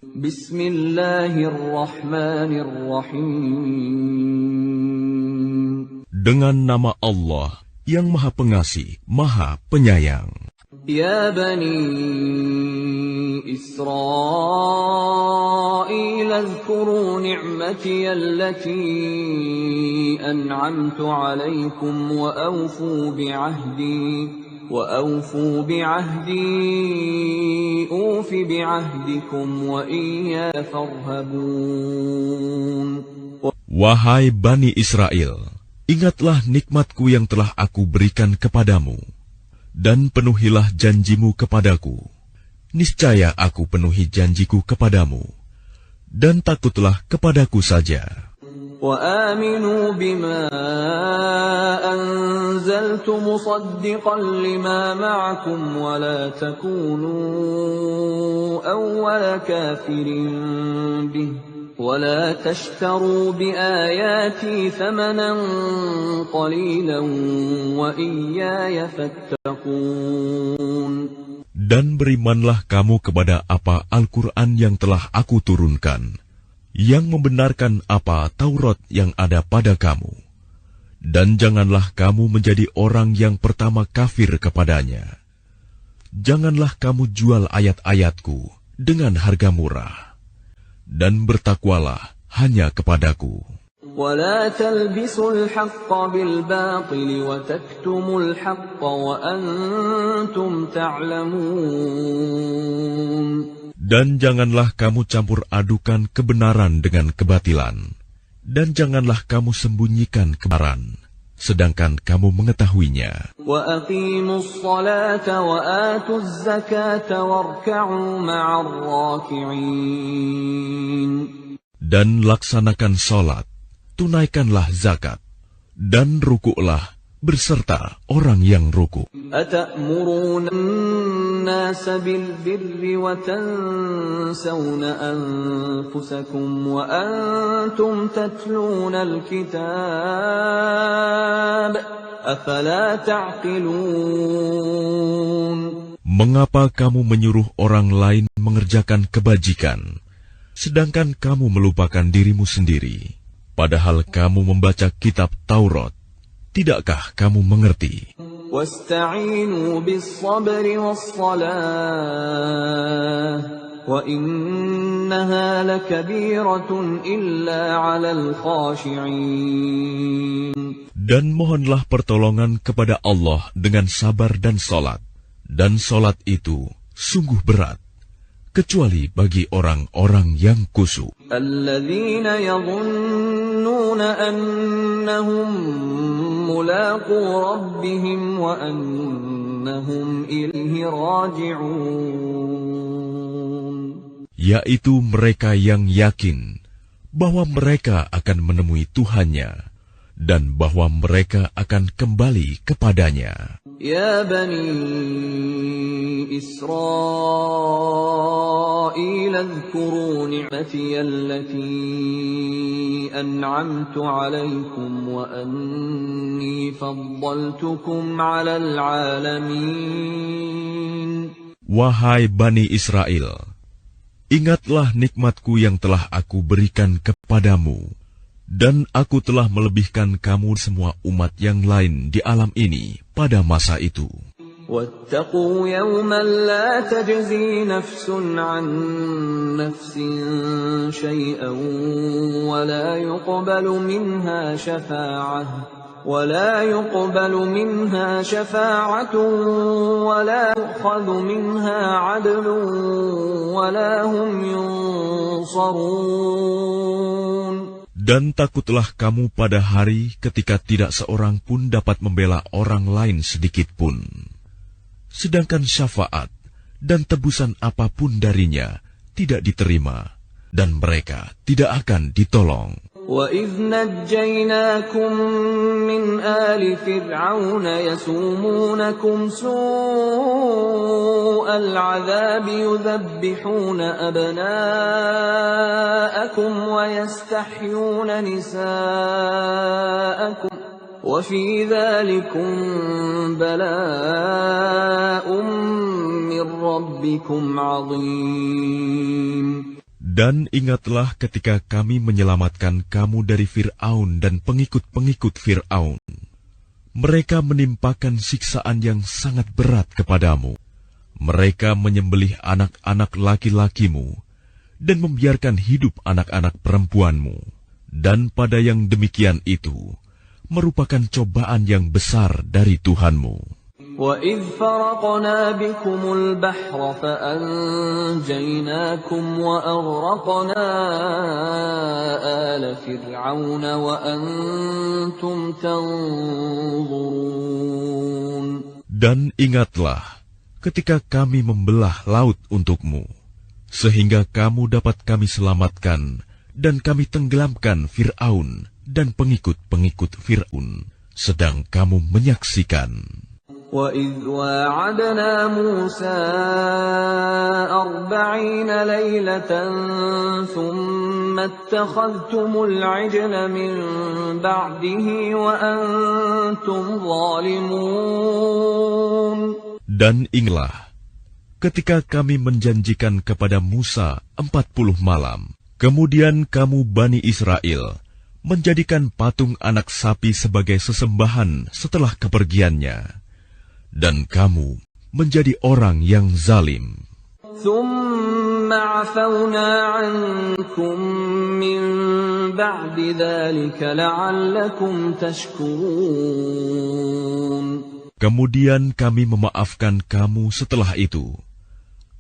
Bismillahirrahmanirrahim. Dengan nama Allah yang Maha Pengasih, Maha Penyayang. Ya Bani Israil, azkuru ni'mati allati an'amtu alaikum wa awfu bi'ahdi ufi bi'ahdikum wa iyya farhabun. Wahai Bani Israel, ingatlah nikmatku yang telah aku berikan kepadamu, dan penuhilah janjimu kepadaku. Niscaya aku penuhi janjiku kepadamu, dan takutlah kepadaku saja. وآمنوا بما أنزلت مصدقا لما معكم ولا تكونوا أول كافر به ولا تشتروا بآياتي ثمنا قليلا وإياي فاتقون. Dan berimanlah kamu kepada apa Al-Quran yang telah aku turunkan, yang membenarkan apa Taurat yang ada pada kamu. Dan janganlah kamu menjadi orang yang pertama kafir kepadanya. Janganlah kamu jual ayat-ayatku dengan harga murah. Dan bertakwalah hanya kepadaku. ولا تلبسوا الحق بالباطل وتكتموا الحق وأنتم تعلمون. Dan janganlah kamu campur adukan kebenaran dengan kebatilan, dan janganlah kamu sembunyikan kebenaran, sedangkan kamu mengetahuinya. وَأَقِيمُوا الصَّلَاةَ وَآتُوا الزَّكَاةَ وَارْكَعُوا مَعَ الرَّاكِعِينَ. Dan laksanakan salat, tunaikanlah zakat, dan rukuklah berserta orang yang rukuk. أَتَأْمُرُونَ النَّاسَ بِالْبِرِّ وَتَنْسَوْنَ أَنفُسَكُمْ وَأَنْتُمْ تَتْلُونَ الْكِتَابَ أَفَلَا تَعْقِلُونَ. Mengapa kamu menyuruh orang lain mengerjakan kebajikan, sedangkan kamu melupakan dirimu sendiri? Padahal kamu membaca kitab Taurat, tidakkah kamu mengerti? وَاسْتَعِينُوا بِالصَّبْرِ وَالصَّلَاةِ وَإِنَّهَا لَكَبِيرَةٌ إِلَّا عَلَى الْخَاشِعِينَ. Dan mohonlah pertolongan kepada Allah dengan sabar dan salat, dan salat itu sungguh berat, kecuali bagi orang-orang yang khusyuk. الَّذِينَ يَظُنُّونَ أَنَّهُمْ مُلَاقُو رَبِّهِمْ وَأَنَّهُمْ إِلَيْهِ رَاجِعُونَ. Yaitu mereka yang yakin bahwa mereka akan menemui Tuhannya, dan bahwa mereka akan kembali kepadanya. Ya Bani Israil, azkuru ni'mati allati an'amtu alaikum wa anni faddaltukum 'alal 'alamin. Wahai Bani Israel, ingatlah nikmatku yang telah aku berikan kepadamu, dan aku telah melebihkan kamu semua umat yang lain di alam ini pada masa itu. وَاتَّقُوا يَوْمًا لَا تَجْزِي نَفْسٌ عَن نَّفْسٍ شَيْئًا وَلَا يُقْبَلُ مِنْهَا شَفَاعَةٌ وَلَا يُؤْخَذُ مِنْهَا عَدْلٌ وَلَا هُمْ يُنصَرُونَ. Dan takutlah kamu pada hari ketika tidak seorang pun dapat membela orang lain sedikit pun. Sedangkan syafaat dan tebusan apapun darinya tidak diterima, dan mereka tidak akan ditolong. وَإِذْ نَجَّيْنَاكُمْ مِنْ آلِ فِرْعَوْنَ يَسُومُونَكُمْ سُوءَ الْعَذَابِ يُذَبِّحُونَ أَبْنَاءَكُمْ وَيَسْتَحْيُونَ نِسَاءَكُمْ وَفِي ذَلِكُمْ بَلَاءٌ مِّن رَّبِّكُمْ عَظِيمٌ. Dan ingatlah ketika kami menyelamatkan kamu dari Fir'aun dan pengikut-pengikut Fir'aun. Mereka menimpakan siksaan yang sangat berat kepadamu. Mereka menyembelih anak-anak laki-lakimu dan membiarkan hidup anak-anak perempuanmu. Dan pada yang demikian itu merupakan cobaan yang besar dari Tuhanmu. وَإِذْ فَرَقْنَا بِكُمُ الْبَحْرَ فَأَنْجَيْنَاكُمْ وَأَغْرَقْنَا آلَ فِرْعَوْنَ وَأَنْتُمْ تَنْظُرُونَ. Dan ingatlah ketika kami membelah laut untukmu, sehingga kamu dapat kami selamatkan dan kami tenggelamkan Fir'aun dan pengikut-pengikut Fir'aun, sedang kamu menyaksikan. وَإِذْ وَاعَدْنَا مُوسَىٰ 40 لَيْلَةً ثُمَّ اتَّخَذْتُمُ الْعِجْلَ مِن بَعْدِهِ وَأَنْتُمْ ظَالِمُونَ. Dan ingatlah ketika kami menjanjikan kepada Musa 40 malam, kemudian kamu Bani Israel menjadikan patung anak sapi sebagai sesembahan setelah kepergiannya. Dan kamu menjadi orang yang zalim. ثُمَّ عَفَوْنَا عَنْكُمْ مِنْ بَعْدِ ذَلِكَ لَعَلَّكُمْ تَشْكُرُونَ. Kemudian kami memaafkan kamu setelah itu,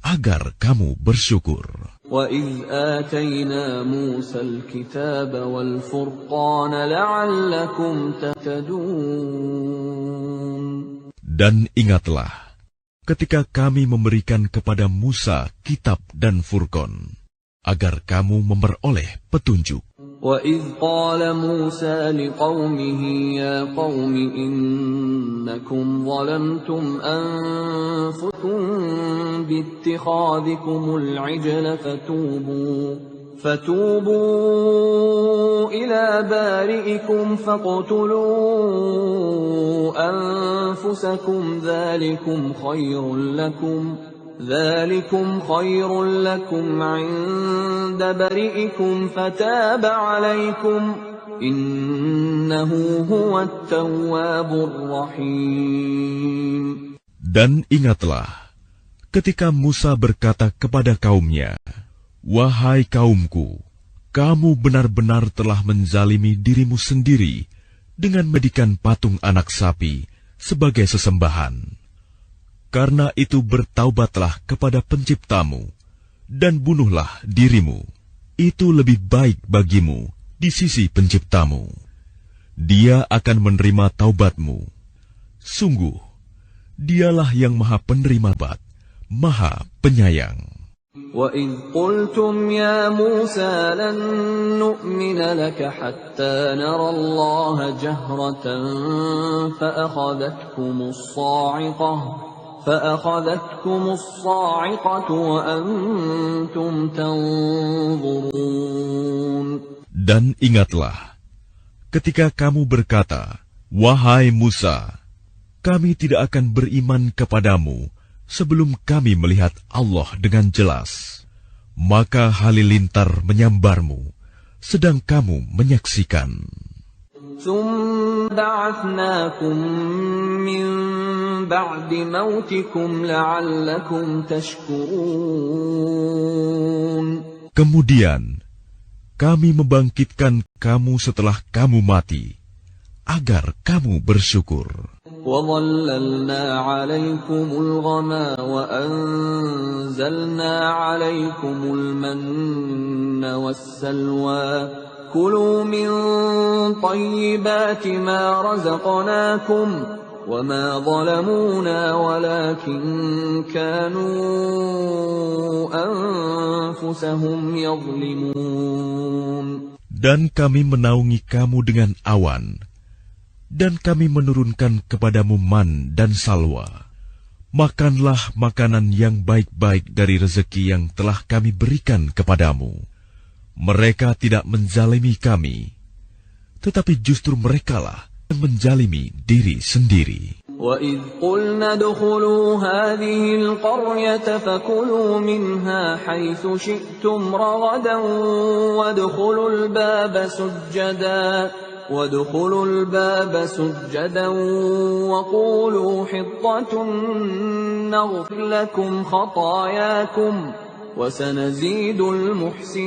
agar kamu bersyukur. وَإِذْ آتَيْنَا مُوسَى الْكِتَابَ وَالْفُرْقَانَ لَعَلَّكُمْ تَهْتَدُونَ. Dan ingatlah, ketika kami memberikan kepada Musa kitab dan Furqan, agar kamu memperoleh petunjuk. وَإِذْ قَالَ مُوسَى لِقَوْمِهِ يَا قَوْمِ إِنَّكُمْ ظَلَمْتُمْ أَنفُسَكُمْ بِاتِّخَاذِكُمُ الْعِجْلَ فَتُوبُوا إِلَى بَارِئِكُمْ فَاقْتُلُوا أَنفُسَكُمْ ذَلِكُمْ خَيْرٌ لَكُمْ عِندَ بَرِئِكُمْ فَتَابَ عَلَيْكُمْ إِنَّهُ هُوَ التَّوَّابُ الرَّحِيمُ. Dan ingatlah ketika Musa berkata kepada kaumnya, "Wahai kaumku, kamu benar-benar telah menzalimi dirimu sendiri dengan menjadikan patung anak sapi sebagai sesembahan. Karena itu bertaubatlah kepada Penciptamu dan bunuhlah dirimu. Itu lebih baik bagimu di sisi Penciptamu. Dia akan menerima taubatmu. Sungguh, Dialah yang Maha Penerima taubat, Maha Penyayang." وَإِذْ قُلْتُمْ يَا مُوسَى لَن نُّؤْمِنَ لَكَ حَتَّىٰ نَرَى اللَّهَ جَهْرَةً فَأَخَذَتْكُمُ الصَّاعِقَةُ وَأَنْتُمْ تَنظُرُونَ. Dan ingatlah, ketika kamu berkata, "Wahai Musa, kami tidak akan beriman kepadamu sebelum kami melihat Allah dengan jelas." Maka halilintar menyambarmu, sedang kamu menyaksikan. ثُمَّ بَعَثْنَاكُم مِّن بَعْدِ مَوْتِكُمْ لَعَلَّكُمْ تَشْكُرُونَ. Kemudian kami membangkitkan kamu setelah kamu mati, agar kamu bersyukur. وَظَلَّلْنَا عَلَيْكُمُ الْغَمَامَ وَأَنزَلْنَا عَلَيْكُمُ الْمَنَّ وَالسَّلْوَىٰ كُلُوا مِن طَيِّبَاتِ مَا رَزَقْنَاكُمْ وَمَا ظَلَمُونَا وَلَٰكِن كَانُوا أَنفُسَهُمْ يَظْلِمُونَ. Dan kami menaungi kamu dengan awan, dan kami menurunkan kepadamu man dan salwa. Makanlah makanan yang baik-baik dari rezeki yang telah kami berikan kepadamu. Mereka tidak menzalimi kami, tetapi justru merekalah yang menzalimi diri sendiri. وَإِذْ قُلْنَا ادْخُلُوا هَٰذِهِ الْقَرْيَةَ فَكُلُوا مِنْهَا حَيْثُ شِئْتُمْ رَغَدًا وَادْخُلُوا الْبَابَ سُجَّدًا وَقُولُوا حِطَّةٌ نَّغْفِرْ لَكُمْ خَطَايَاكُمْ وَسَنَزِيدُ الْمُحْسِنِينَ.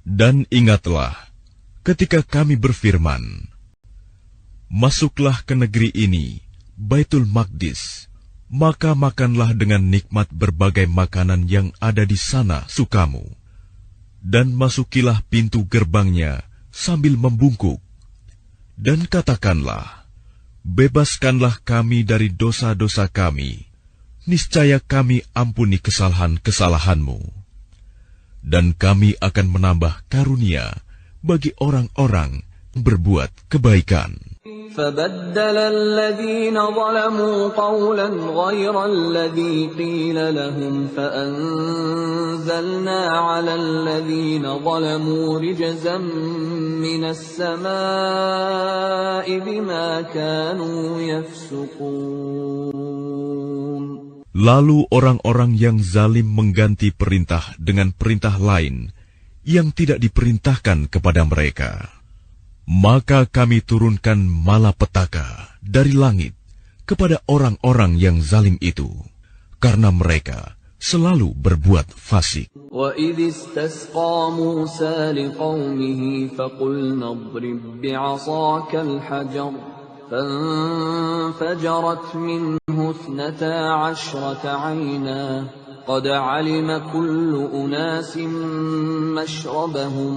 Dan ingatlah ketika kami berfirman, masuklah ke negeri ini, Baitul Maqdis, maka makanlah dengan nikmat berbagai makanan yang ada di sana sukamu. Dan masukilah pintu gerbangnya sambil membungkuk. Dan katakanlah, bebaskanlah kami dari dosa-dosa kami, niscaya kami ampuni kesalahan-kesalahanmu. Dan kami akan menambah karunia bagi orang-orang yang berbuat kebaikan. فَبَدَّلَ الَّذِينَ ظَلَمُوا قَوْلًا غَيْرَ الَّذِي قِيلَ لَهُمْ فَأَنزَلْنَا عَلَى الَّذِينَ ظَلَمُوا رِجْزًا مِّنَ السَّمَاءِ بِمَا كَانُوا يَفْسُقُونَ. Lalu orang-orang yang zalim mengganti perintah dengan perintah lain yang tidak diperintahkan kepada mereka. Maka kami turunkan malapetaka dari langit kepada orang-orang yang zalim itu, karena mereka selalu berbuat fasik. وَإِذِ اسْتَسْقَىٰ مُوسَىٰ لِقَوْمِهِ فَقُلْنَا اضْرِب بِّعَصَاكَ الْحَجَرَ فَانفَجَرَتْ مِنْهُ 12 عَيْنًا قَدْ عَلِمَ كُلُّ أُنَاسٍ مَّشْرَبَهُمْ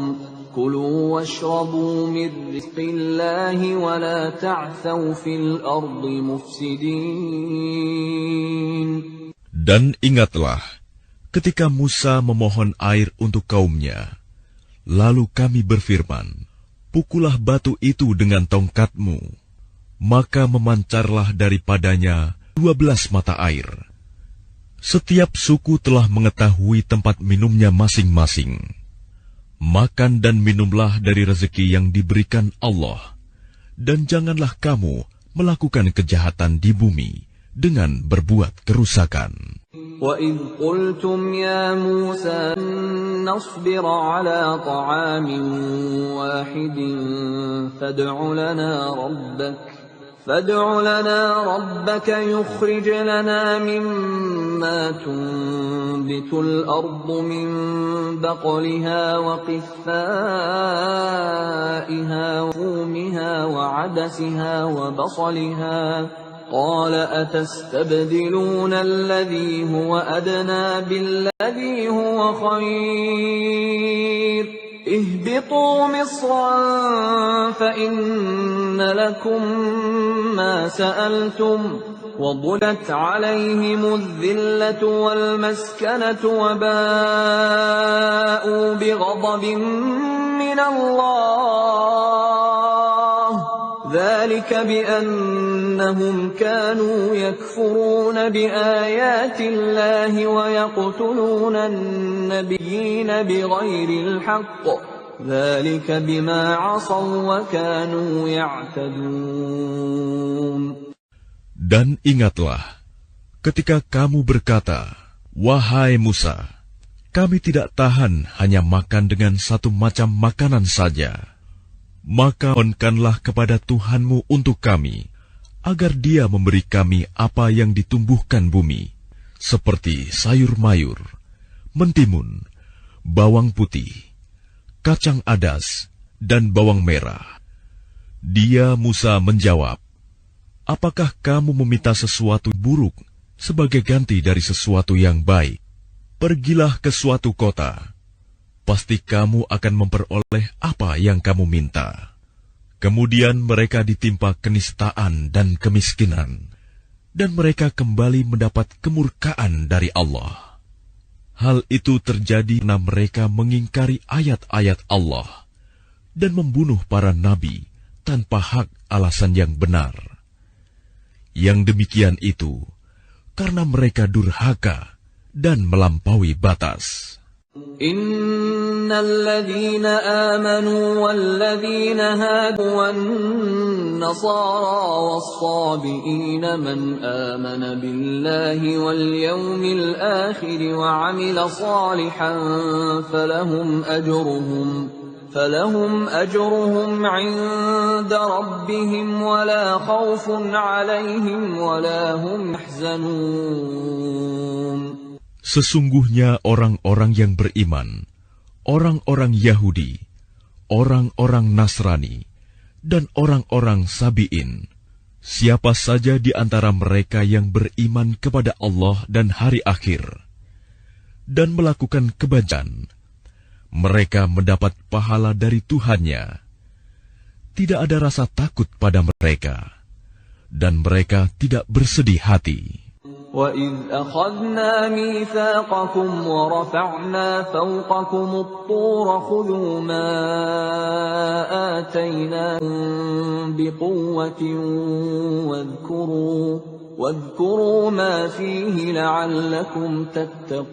كُلُوا وَاشْرَبُوا مِن رِّزْقِ اللَّهِ وَلَا تَعْثَوْا فِي الْأَرْضِ مُفْسِدِينَ. Dan ingatlah ketika Musa memohon air untuk kaumnya, lalu kami berfirman, pukullah batu itu dengan tongkatmu, maka memancarlah daripadanya 12 mata air. Setiap suku telah mengetahui tempat minumnya masing-masing. Makan dan minumlah dari rezeki yang diberikan Allah, dan janganlah kamu melakukan kejahatan di bumi dengan berbuat kerusakan. وَإِذْ قُلْتُمْ يَا مُوسَىٰ لَن نَّصْبِرَ عَلَىٰ طَعَامٍ وَاحِدٍ فادع لنا ربك يخرج لنا مما تنبت الأرض من بقلها وقثائها وفومها وعدسها وبصلها قال أتستبدلون الذي هو أدنى بالذي هو خير اهبطوا مصرا فإن لكم ما سألتم وضربت عليهم الذلة والمسكنة وباءوا بغضب من الله ذلك بأنهم كانوا يكفرون بآيات الله ويقتلون النبيين بغير الحق ذلك بما عصوا وكانوا يعتدون. Dan ingatlah ketika kamu berkata, wahai Musa, kami tidak tahan hanya makan dengan satu macam makanan saja. Maka mohonkanlah kepada Tuhanmu untuk kami, agar Dia memberi kami apa yang ditumbuhkan bumi, seperti sayur mayur, mentimun, bawang putih, kacang adas, dan bawang merah. Dia Musa menjawab, apakah kamu meminta sesuatu buruk sebagai ganti dari sesuatu yang baik? Pergilah ke suatu kota. Pasti kamu akan memperoleh apa yang kamu minta. Kemudian mereka ditimpa kenistaan dan kemiskinan, dan mereka kembali mendapat kemurkaan dari Allah. Hal itu terjadi karena mereka mengingkari ayat-ayat Allah dan membunuh para nabi tanpa hak alasan yang benar. Yang demikian itu karena mereka durhaka dan melampaui batas. إن الذين آمنوا والذين هادوا والنصارى والصابئين من آمن بالله واليوم الآخر وعمل صالحا فلهم أجرهم عند ربهم ولا خوف عليهم ولا هم يحزنون. Sesungguhnya orang-orang yang beriman, orang-orang Yahudi, orang-orang Nasrani, dan orang-orang Sabi'in, siapa saja di antara mereka yang beriman kepada Allah dan hari akhir, dan melakukan kebaikan, mereka mendapat pahala dari Tuhannya. Tidak ada rasa takut pada mereka, dan mereka tidak bersedih hati. وَإِذْ أَخَذْنَا مِيثَاقَكُمْ وَرَفَعْنَا فَوْقَكُمُ الطُّورَ خُذُوا مَا آتَيْنَاكُمْ بِقُوَّةٍ وَاذْكُرُوا مَا فِيهِ لَعَلَّكُمْ تَتَّقُونَ.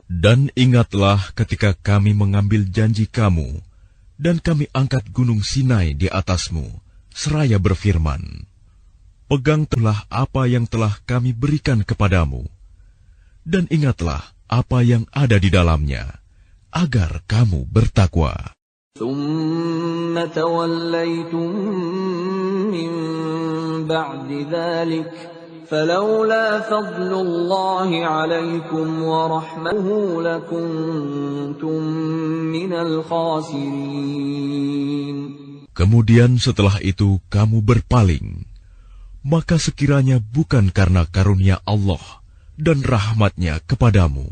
Dan ingatlah ketika kami mengambil janji kamu, dan kami angkat gunung Sinai di atasmu, seraya berfirman, peganglah apa yang telah kami berikan kepadamu, dan ingatlah apa yang ada di dalamnya, agar kamu bertakwa. ثُمَّ تَوَلَّيْتُم مِّن بَعْدِ ذَلِكَ فَلَوْلَا فَضْلُ اللَّهِ عَلَيْكُمْ وَرَحْمَتُهُ لَكُنتُم مِّنَ الْخَاسِرِينَ. Kemudian setelah itu kamu berpaling, maka sekiranya bukan karena karunia Allah dan rahmat-Nya kepadamu,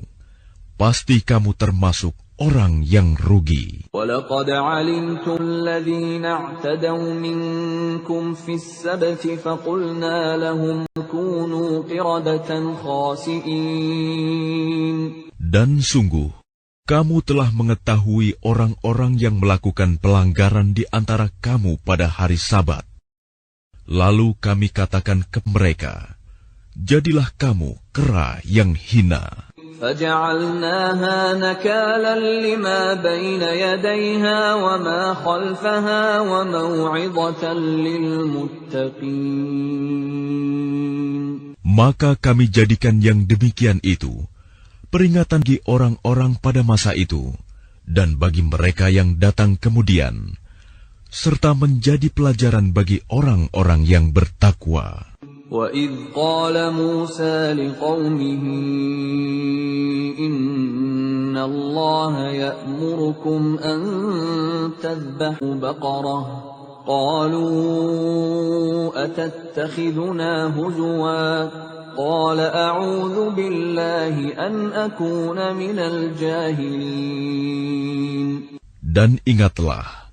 pasti kamu termasuk orang yang rugi. وَلَقَدْ عَلِمْتُمُ الَّذِينَ اعْتَدَوْا مِنكُمْ فِي السَّبْتِ فَقُلْنَا لَهُمْ كُونُوا قِرَدَةً خَاسِئِينَ. Dan sungguh, kamu telah mengetahui orang-orang yang melakukan pelanggaran di antara kamu pada hari Sabat. Lalu kami katakan ke mereka, jadilah kamu kera yang hina. فَجَعَلْنَاهَا نَكَالًا لِمَا بَيْنَ يَدَيْهَا وَمَا خَلْفَهَا وَمَوْعِظَةً لِلْمُتَّقِينَ. Maka kami jadikan yang demikian itu peringatan bagi orang-orang pada masa itu dan bagi mereka yang datang kemudian, serta menjadi pelajaran bagi orang-orang yang bertakwa. وَإِذْ قَالَ مُوسَى لِقَوْمِهِ إِنَّ اللَّهَ يَأْمُرُكُمْ أَن تَذْبَحُوا بَقَرَةً قَالُوا أَتَتَّخِذُنَا هُزُوًا قَالَ أَعُوذُ بِاللَّهِ أَنْ أَكُونَ مِنَ الْجَاهِلِينَ. Dan ingatlah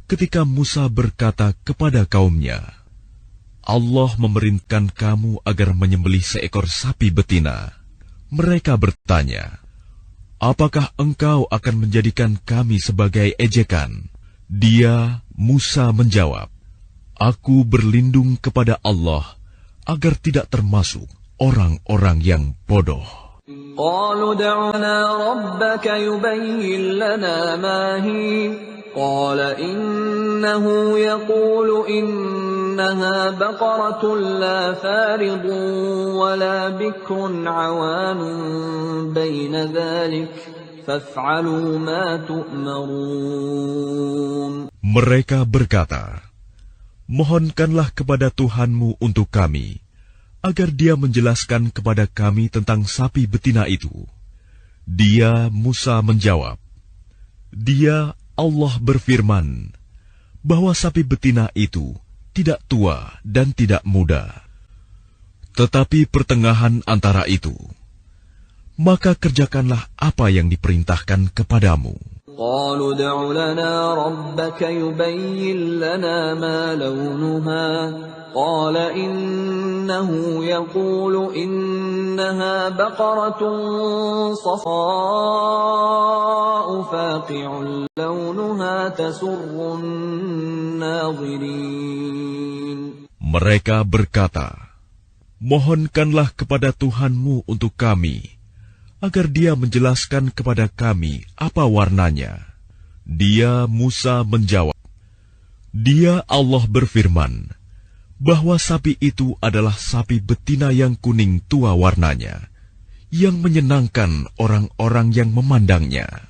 ketika Musa berkata kepada kaumnya, Allah memerintahkan kamu agar menyembelih seekor sapi betina. Mereka bertanya, apakah engkau akan menjadikan kami sebagai ejekan? Dia, Musa, menjawab, aku berlindung kepada Allah agar tidak termasuk orang-orang yang bodoh. قَالُوا ادْعُ لَنَا رَبَّكَ يُبَيِّن لَّنَا مَا هِيَ قَالَ إِنَّهُ يَقُولُ إِنَّهَا بَقَرَةٌ لَّا فَارِضٌ وَلَا بِكْرٌ عَوَانٌ بَيْنَ ذَلِكَ فَافْعَلُوا مَا تُؤْمَرُونَ. Mereka berkata, mohonkanlah kepada Tuhanmu untuk kami, agar Dia menjelaskan kepada kami tentang sapi betina itu. Dia, Musa, menjawab, Dia, Allah berfirman, bahwa sapi betina itu tidak tua dan tidak muda, tetapi pertengahan antara itu. Maka kerjakanlah apa yang diperintahkan kepadamu. قَالُوا ادْعُ لَنَا رَبَّكَ يُبَيِّن لَّنَا مَا لَوْنُهَا قَالَ إِنَّهُ يَقُولُ إِنَّهَا بَقَرَةٌ صَفْرَاءُ فَاقِعٌ لَّوْنُهَا تَسُرُّ النَّاظِرِينَ. Mereka berkata, mohonkanlah kepada Tuhanmu untuk kami, agar dia menjelaskan kepada kami apa warnanya. Dia, Musa, menjawab, Dia Allah berfirman, bahwa sapi itu adalah sapi betina yang kuning tua warnanya, yang menyenangkan orang-orang yang memandangnya.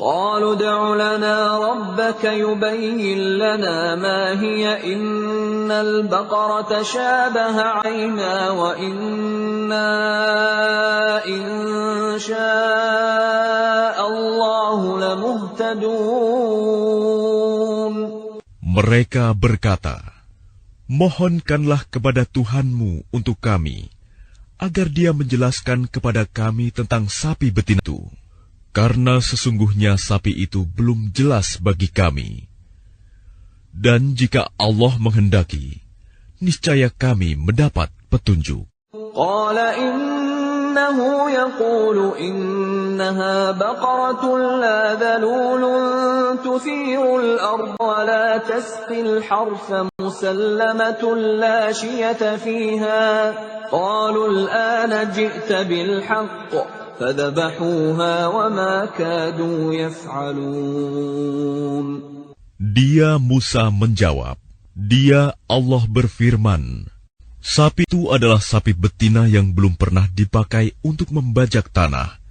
قالوا ادع لنا ربك يبين لنا ما هي إن البقرة تشابه علينا وإنا إن شاء الله لمهتدون. Mereka berkata, mohonkanlah kepada Tuhanmu untuk kami, agar dia menjelaskan kepada kami tentang sapi betina itu. Karena sesungguhnya sapi itu belum jelas bagi kami. Dan jika Allah menghendaki, niscaya kami mendapat petunjuk. Qala innahu yaqulu innaha baqaratun la dhalulun tuthirul arda wa la tasqil harfa musallamatun la shiyata fiha. Qalu al-ana ji'ta bil haqq. فذبحوها وما كادوا يفعلون. Dia Musa menjawab, Dia Allah berfirman, sapi itu adalah sapi betina yang belum pernah dipakai untuk membajak tanah,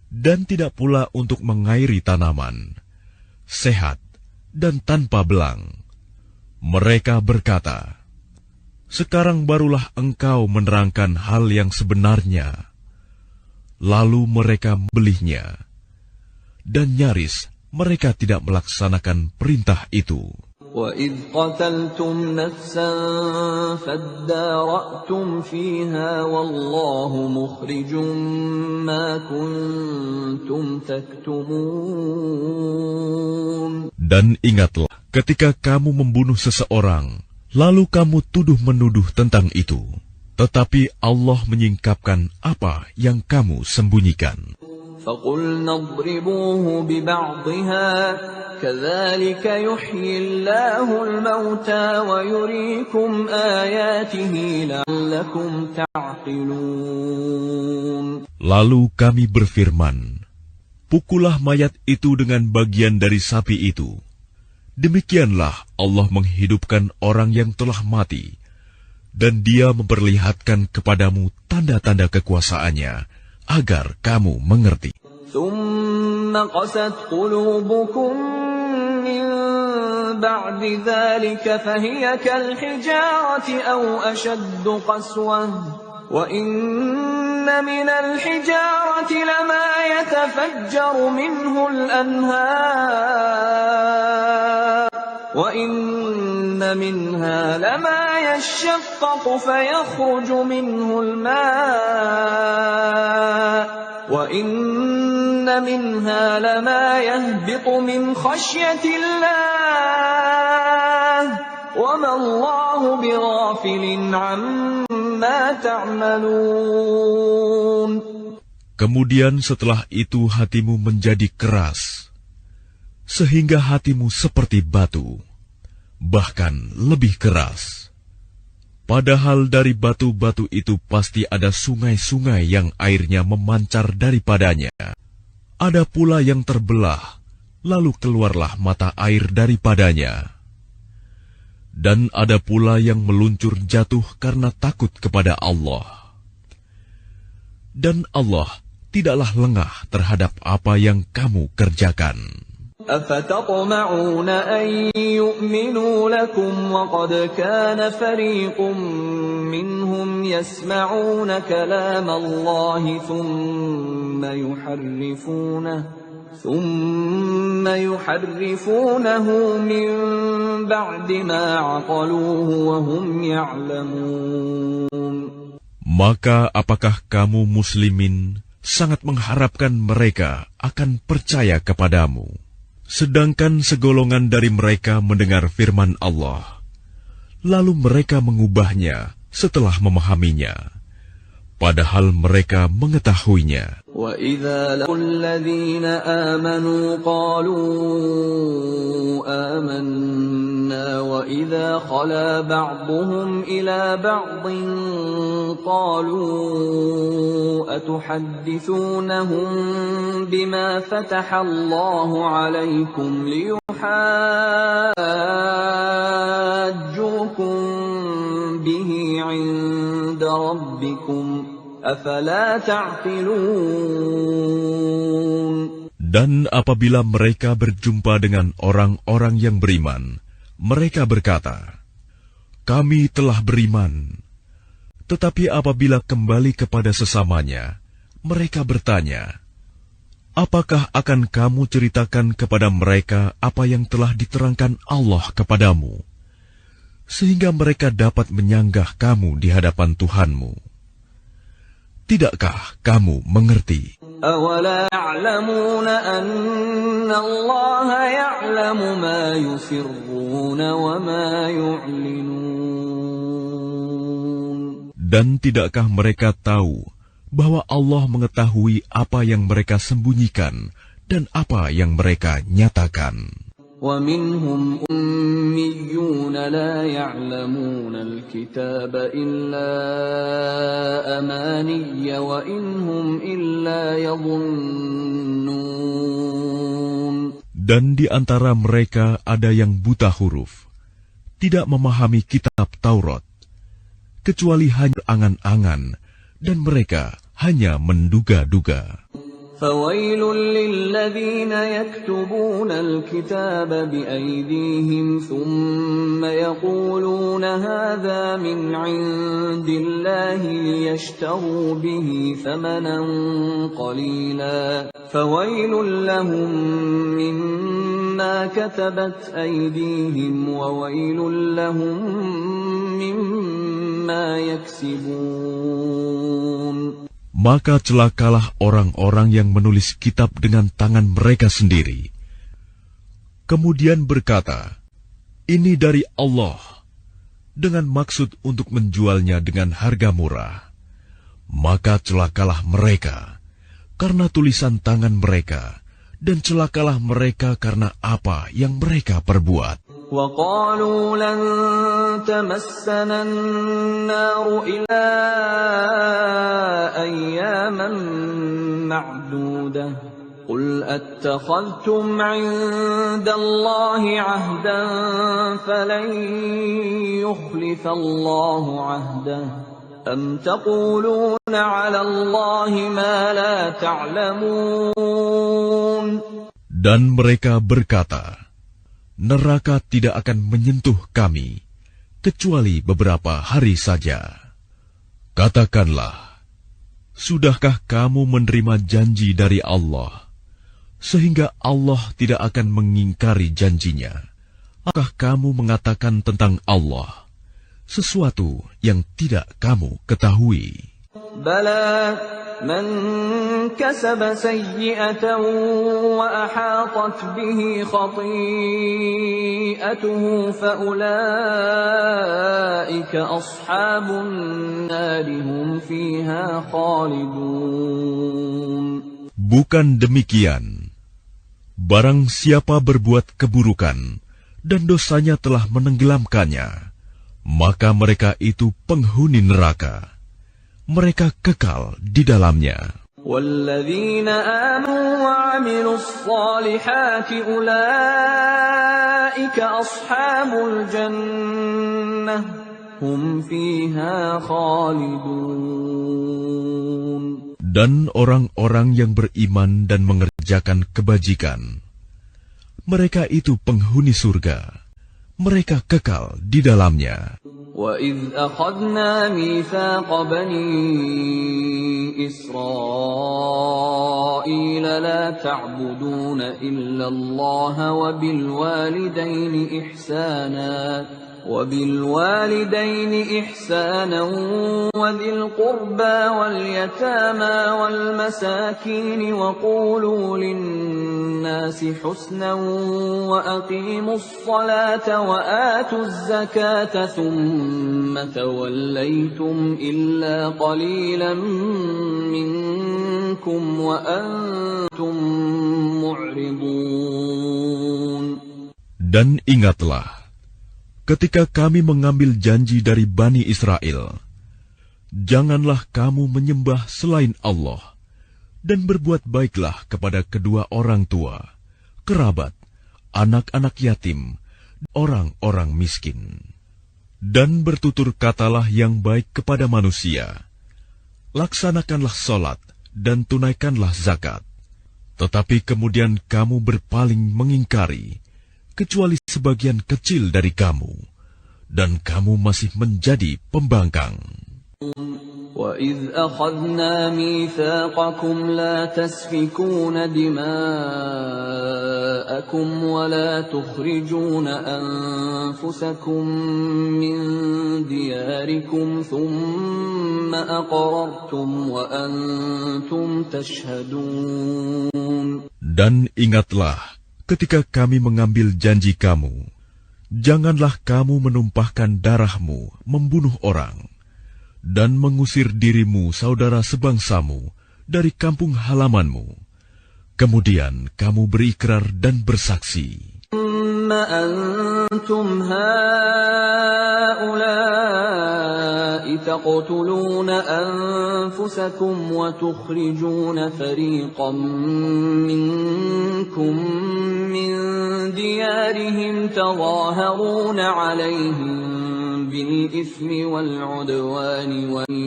dan tidak pula untuk mengairi tanaman, sehat dan tanpa belang. Mereka berkata, sekarang barulah engkau menerangkan hal yang sebenarnya. Lalu mereka membelinya, dan nyaris mereka tidak melaksanakan perintah itu. وَإِذْ قَتَلْتُمْ نَفْسًا فَادَّارَأْتُمْ فِيهَا وَاللَّهُ مُخْرِجٌ مَا كُنْتُمْ تَكْتُمُونَ. Dan ingatlah, ketika kamu membunuh seseorang, lalu kamu tuduh-menuduh tentang itu. Tetapi Allah menyingkapkan apa yang kamu sembunyikan. فَقُلْنَا اضْرِبُوهُ بِبَعْضِهَا كَذَلِكَ يُحْيِي اللَّهُ الْمَوْتَى وَيُرِيكُمْ آيَاتِهِ لَعَلَّكُمْ تَعْقِلُونَ. Lalu kami berfirman, pukullah mayat itu dengan bagian dari sapi itu. Demikianlah Allah menghidupkan orang yang telah mati, dan Dia memperlihatkan kepadamu tanda-tanda kekuasaannya, agar kamu mengerti. ثُمَّ قَسَتْ قُلُوبُكُمْ مِنْ بَعْدِ ذَلِكَ فَهِيَ كَالْحِجَارَةِ أَوْ أَشَدُّ قَسْوَةً وَإِنَّ مِنَ الْحِجَارَةِ لَمَا يَتَفَجَّرُ مِنْهُ الْأَنْهَارُ وَإِنَّ مِنْهَا لَمَا يَشَّقَّقُ فَيَخْرُجُ مِنْهُ الْمَاءُ وَإِنَّ مِنْهَا لَمَا يَهْبِطُ مِنْ خَشْيَةِ اللَّهِ وَمَا اللَّهُ بِغَافِلٍ عَمَّا تَعْمَلُونَ. Kemudian setelah itu hatimu menjadi keras, sehingga hatimu seperti batu, bahkan lebih keras. Padahal dari batu-batu itu pasti ada sungai-sungai yang airnya memancar daripadanya. Ada pula yang terbelah, lalu keluarlah mata air daripadanya. Dan ada pula yang meluncur jatuh karena takut kepada Allah. Dan Allah tidaklah lengah terhadap apa yang kamu kerjakan. أَفَتَطْمَعُونَ أَن يُؤْمِنُوا لَكُمْ وَقَدْ كَانَ فَرِيقٌ مِّنْهُمْ يَسْمَعُونَ كَلَامَ اللَّهِ ثُمَّ يُحَرِّفُونَهُ مِنْ بَعْدِ مَا عَقَلُوهُ وَهُمْ يَعْلَمُونَ. Maka apakah kamu muslimin sangat mengharapkan mereka akan percaya kepadamu? Sedangkan segolongan dari mereka mendengar firman Allah, lalu mereka mengubahnya setelah memahaminya, padahal mereka mengetahuinya. وَإِذَا لَقُوا الَّذِينَ آمَنُوا قَالُوا آمَنَّا وَإِذَا خَلَا بَعْضُهُمْ إِلَى بَعْضٍ قَالُوا أَتُحَدِّثُونَهُم بِمَا فَتَحَ اللَّهُ عَلَيْكُمْ لِيُحَاجُّوكُم بِهِ عِندَ رَبِّكُمْ أَفَلَا تَعْقِلُونَ. Dan apabila mereka berjumpa dengan orang-orang yang beriman, mereka berkata, "Kami telah beriman." Tetapi apabila kembali kepada sesamanya, mereka bertanya, "Apakah akan kamu ceritakan kepada mereka apa yang telah diterangkan Allah kepadamu, sehingga mereka dapat menyanggah kamu di hadapan Tuhanmu? Tidakkah kamu mengerti?" أَوَلَا يَعْلَمُونَ أَنَّ اللَّهَ يَعْلَمُ مَا يُسِرُّونَ وَمَا يُعْلِنُونَ. Dan tidakkah mereka tahu bahwa Allah mengetahui apa yang mereka sembunyikan dan apa yang mereka nyatakan? وَمِنْهُمْ أُمِّيُّونَ لَا يَعْلَمُونَ الْكِتَابَ إِلَّا أَمَانِيَّ وَإِنْ هُمْ إِلَّا يَظُنُّونَ. Dan di antara mereka ada yang buta huruf, tidak memahami kitab Taurat, kecuali hanya angan-angan, dan mereka hanya menduga-duga. فَوَيْلٌ لِّلَّذِينَ يَكْتُبُونَ الْكِتَابَ بِأَيْدِيهِمْ ثُمَّ يَقُولُونَ هَٰذَا مِنْ عِندِ اللَّهِ لِيَشْتَرُوا بِهِ ثَمَنًا قَلِيلًا فَوَيْلٌ لَّهُم مِّمَّا كَتَبَتْ أَيْدِيهِمْ وَوَيْلٌ لَّهُم مِّمَّا يَكْسِبُونَ. Maka celakalah orang-orang yang menulis kitab dengan tangan mereka sendiri, kemudian berkata, "Ini dari Allah," dengan maksud untuk menjualnya dengan harga murah. Maka celakalah mereka karena tulisan tangan mereka, dan celakalah mereka karena apa yang mereka perbuat. وَقَالُوا لَن تَمَسَّنَا النَّارُ إِلَّا أَيَّامًا مَّعْدُودَةً قُلْ أَتَّخَذْتُمْ عِندَ اللَّهِ عَهْدًا فَلَن يُخْلِفَ اللَّهُ عَهْدَهُ أَمْ تَقُولُونَ عَلَى اللَّهِ مَا لَا تَعْلَمُونَ. Dan mereka berkata, "Neraka tidak akan menyentuh kami, kecuali beberapa hari saja." Katakanlah, sudahkah kamu menerima janji dari Allah, sehingga Allah tidak akan mengingkari janjinya? Apakah kamu mengatakan tentang Allah sesuatu yang tidak kamu ketahui? Bala man kasaba sayyi'atan wa ahatat bihi khati'atuhu fa ulaika ashabun nari hum fiha khalidun. Bukan demikian. Barang siapa berbuat keburukan dan dosanya telah menenggelamkannya, maka mereka itu penghuni neraka. Mereka kekal di dalamnya. وَالَّذِينَ آمَنُوا وَعَمِلُوا الصَّالِحَاتِ أُولَئِكَ أَصْحَابُ الْجَنَّةِ هُمْ فِيهَا خَالِدُونَ. Dan orang-orang yang beriman dan mengerjakan kebajikan, mereka itu penghuni surga. Mereka kekal di dalamnya. وَإِذْ أَخَذْنَا مِيثَاقَ بَنِي إِسْرَائِيلَ لَا تَعْبُدُونَ إِلَّا اللَّهَ وَبِالْوَالِدَيْنِ إِحْسَانًا وبالوالدين إحسانا وذي القربى واليتامى والمساكين وقولوا للناس حسنا وأقيموا الصلاة وآتوا الزكاة ثم توليتم إلا قليلا منكم وأنتم معرضون. Dan ingatlah, ketika kami mengambil janji dari Bani Israel, janganlah kamu menyembah selain Allah, dan berbuat baiklah kepada kedua orang tua, kerabat, anak-anak yatim, orang-orang miskin. Dan bertutur katalah yang baik kepada manusia. Laksanakanlah solat dan tunaikanlah zakat. Tetapi kemudian kamu berpaling mengingkari, kecuali sebagian kecil dari kamu, dan kamu masih menjadi pembangkang. وَإِذْ أَخَذْنَا مِيثَاقَكُمْ لَا تَسْفِكُونَ دِمَاءَكُمْ وَلَا تُخْرِجُونَ أَنفُسَكُمْ مِنْ دِيَارِكُمْ ثُمَّ أَقْرَرْتُمْ وَأَنْتُمْ تَشْهَدُونَ. Dan ingatlah, ketika kami mengambil janji kamu, janganlah kamu menumpahkan darahmu, membunuh orang, dan mengusir dirimu saudara sebangsamu dari kampung halamanmu. Kemudian kamu berikrar dan bersaksi. أنتم هؤلاء تقتلون أنفسكم وتخرجون فريقا منكم من ديارهم تظاهرون عليهم بالإثم والعدوان وإن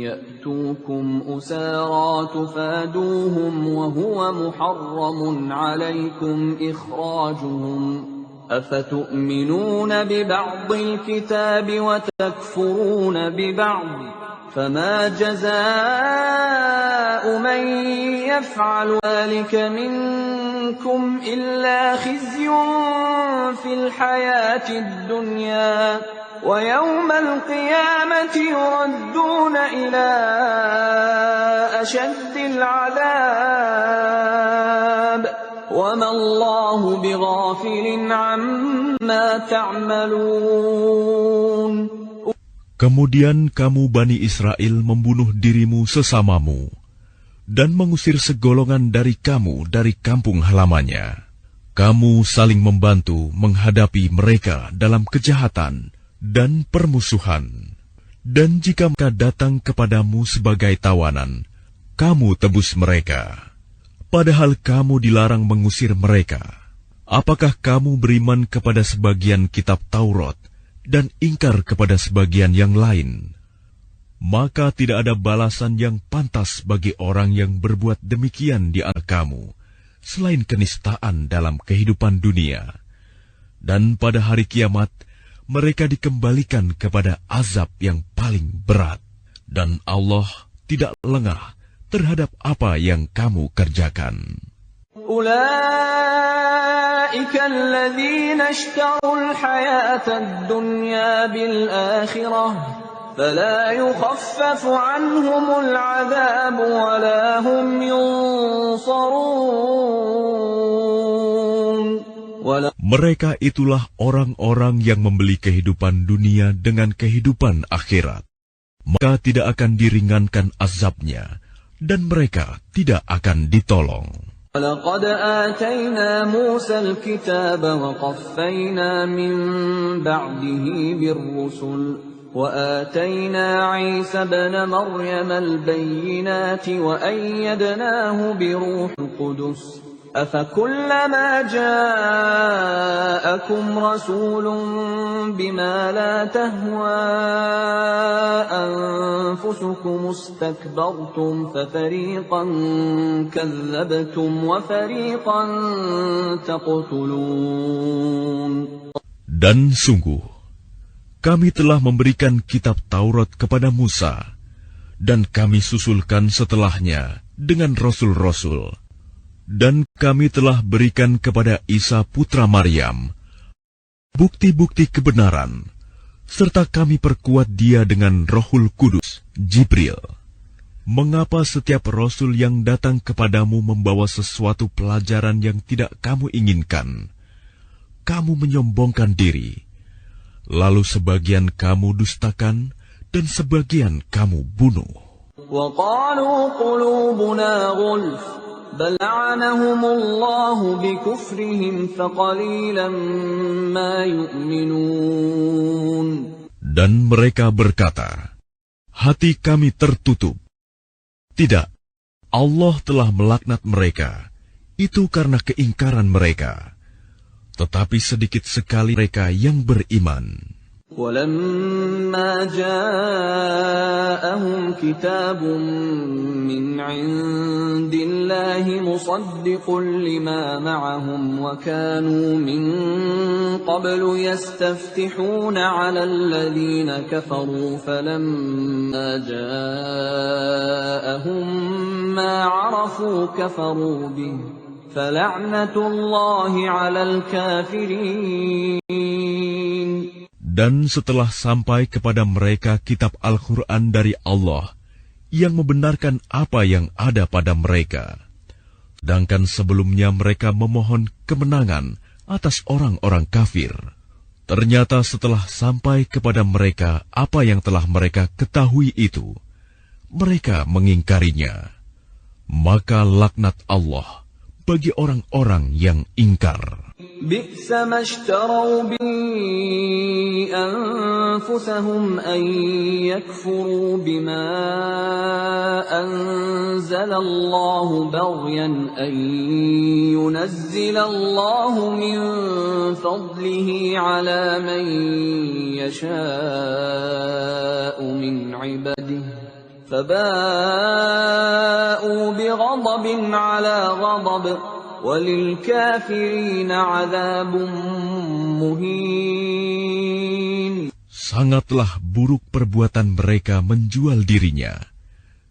يأتوكم أسارى تفادوهم وهو محرم عليكم إخراجهم أفتؤمنون ببعض الكتاب وتكفرون ببعض فما جزاء من يفعل ذلك منكم إلا خزي في الحياة الدنيا ويوم القيامة يردون إلى أشد العذاب وما الله بغافل عما تعملون. Kemudian kamu Bani Israel membunuh dirimu sesamamu dan mengusir segolongan dari kamu dari kampung halamannya. Kamu saling membantu menghadapi mereka dalam kejahatan dan permusuhan. Dan jika mereka datang kepadamu sebagai tawanan, kamu tebus mereka. Padahal kamu dilarang mengusir mereka. Apakah kamu beriman kepada sebagian kitab Taurat dan ingkar kepada sebagian yang lain? Maka tidak ada balasan yang pantas bagi orang yang berbuat demikian di antara kamu, selain kenistaan dalam kehidupan dunia. Dan pada hari kiamat, mereka dikembalikan kepada azab yang paling berat. Dan Allah tidak lengah terhadap apa yang kamu kerjakan. أولئك الذين اشتروا الحياة الدنيا بالآخرة فلا يخفف عنهم العذاب ولا هم ينصرون. Mereka itulah orang-orang yang membeli kehidupan dunia dengan kehidupan akhirat. Maka tidak akan diringankan azabnya, dan mereka tidak akan ditolong. وَلَقَدْ آتَيْنَا مُوسَى الْكِتَابَ وَقَفَّيْنَا مِنْ بَعْدِهِ بِالرُّسُلِ وَآتَيْنَا عِيسَى ابْنَ مَرْيَمَ الْبَيِّنَاتِ وَأَيَّدْنَاهُ بِرُوحِ الْقُدُسِ أَفَكُلَّمَا جَاءَكُمْ رَسُولٌ بِمَا لَا تَهْوَى أَنفُسُكُمُ اسْتَكْبَرْتُمْ فَفَرِيقًا كَذَّبْتُمْ وَفَرِيقًا تَقْتُلُونَ. Dan sungguh, kami telah memberikan kitab Taurat kepada Musa, dan kami susulkan setelahnya dengan rasul-rasul. Dan kami telah berikan kepada Isa putra Maryam bukti-bukti kebenaran, serta kami perkuat dia dengan Rohul Kudus, Jibril. Mengapa setiap Rasul yang datang kepadamu membawa sesuatu pelajaran yang tidak kamu inginkan? Kamu menyombongkan diri, lalu sebagian kamu dustakan, dan sebagian kamu bunuh. وَقَالُوا قُلُوبُنَا غُلْفٌ بَلْ لَعَنَهُمُ اللَّهُ بِكُفْرِهِمْ فَقَلِيلًا مَا يُؤْمِنُونَ. Dan mereka berkata, hati kami tertutup. Tidak, Allah telah melaknat mereka. Itu karena keingkaran mereka. Tetapi sedikit sekali mereka yang beriman. وَلَمَّا جَاءَهُمْ كِتَابٌ مِّنْ عِندِ اللَّهِ مُصَدِّقٌ لِّمَا مَعَهُمْ وَكَانُوا مِن قَبْلُ يَسْتَفْتِحُونَ عَلَى الَّذِينَ كَفَرُوا فَلَمَّا جَاءَهُم مَّا عَرَفُوا كَفَرُوا بِهِ فَلَعْنَةُ اللَّهِ عَلَى الْكَافِرِينَ. Dan setelah sampai kepada mereka kitab Al-Quran dari Allah yang membenarkan apa yang ada pada mereka, sedangkan sebelumnya mereka memohon kemenangan atas orang-orang kafir, ternyata setelah sampai kepada mereka apa yang telah mereka ketahui itu, mereka mengingkarinya. Maka laknat Allah bagi orang-orang yang ingkar. بئس ما اشتروا به أنفسهم أن يكفروا بما أنزل الله بغيا أن ينزل الله من فضله على من يشاء من عباده فباءوا بغضب على غضب وَلِلْكَافِرِينَ عَذَابٌ مُهِينٌ. Sangatlah buruk perbuatan mereka menjual dirinya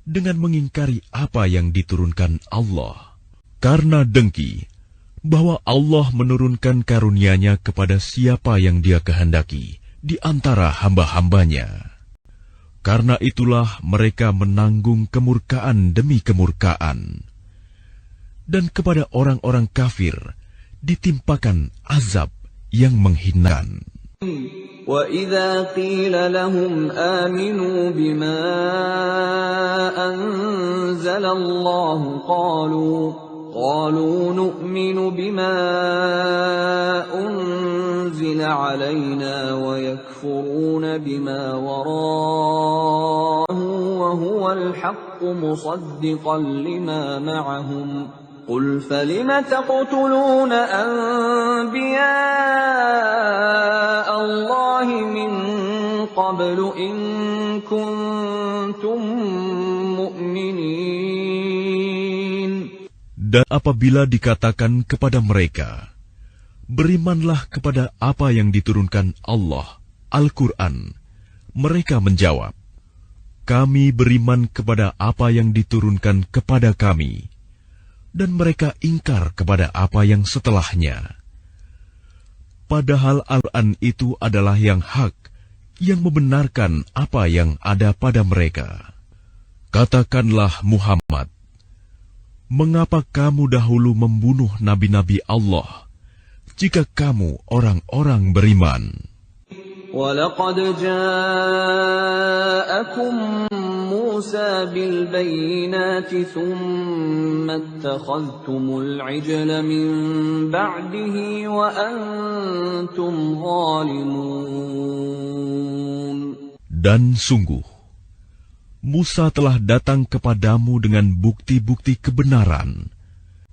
dengan mengingkari apa yang diturunkan Allah, karena dengki bahwa Allah menurunkan karunia-Nya kepada siapa yang Dia kehendaki di antara hamba-hambanya. Karena itulah mereka menanggung kemurkaan demi kemurkaan. Dan kepada orang-orang kafir ditimpakan azab yang menghinakan. وَإِذَا قِيلَ لَهُمْ آمِنُوا بِمَا أَنزَلَ اللَّهُ قَالُوا نُؤْمِنُ بِمَا أُنزِلَ عَلَيْنَا وَيَكْفُرُونَ بِمَا وَرَاءَهُ وَهُوَ الْحَقُّ مُصَدِّقًا لِمَا مَعَهُمْ قُلْ فَلِمَ تَقْتُلُونَ أَنبِيَاءَ اللَّهِ مِن قَبْلُ إِن كُنتُم مُّؤْمِنِينَ. Dan apabila dikatakan kepada mereka, berimanlah kepada apa yang diturunkan Allah, Al-Quran, mereka menjawab, kami beriman kepada apa yang diturunkan kepada kami, dan mereka ingkar kepada apa yang setelahnya. Padahal Al-Quran itu adalah yang hak, yang membenarkan apa yang ada pada mereka. Katakanlah Muhammad, mengapa kamu dahulu membunuh nabi-nabi Allah, jika kamu orang-orang beriman? وَلَقَدْ جَاءَكُم مُّوسَىٰ بِالْبَيِّنَاتِ ثُمَّ اتَّخَذْتُمُ الْعِجْلَ مِن بَعْدِهِ وَأَنتُمْ ظَالِمُونَ. Dan sungguh, Musa telah datang kepadamu dengan bukti-bukti kebenaran.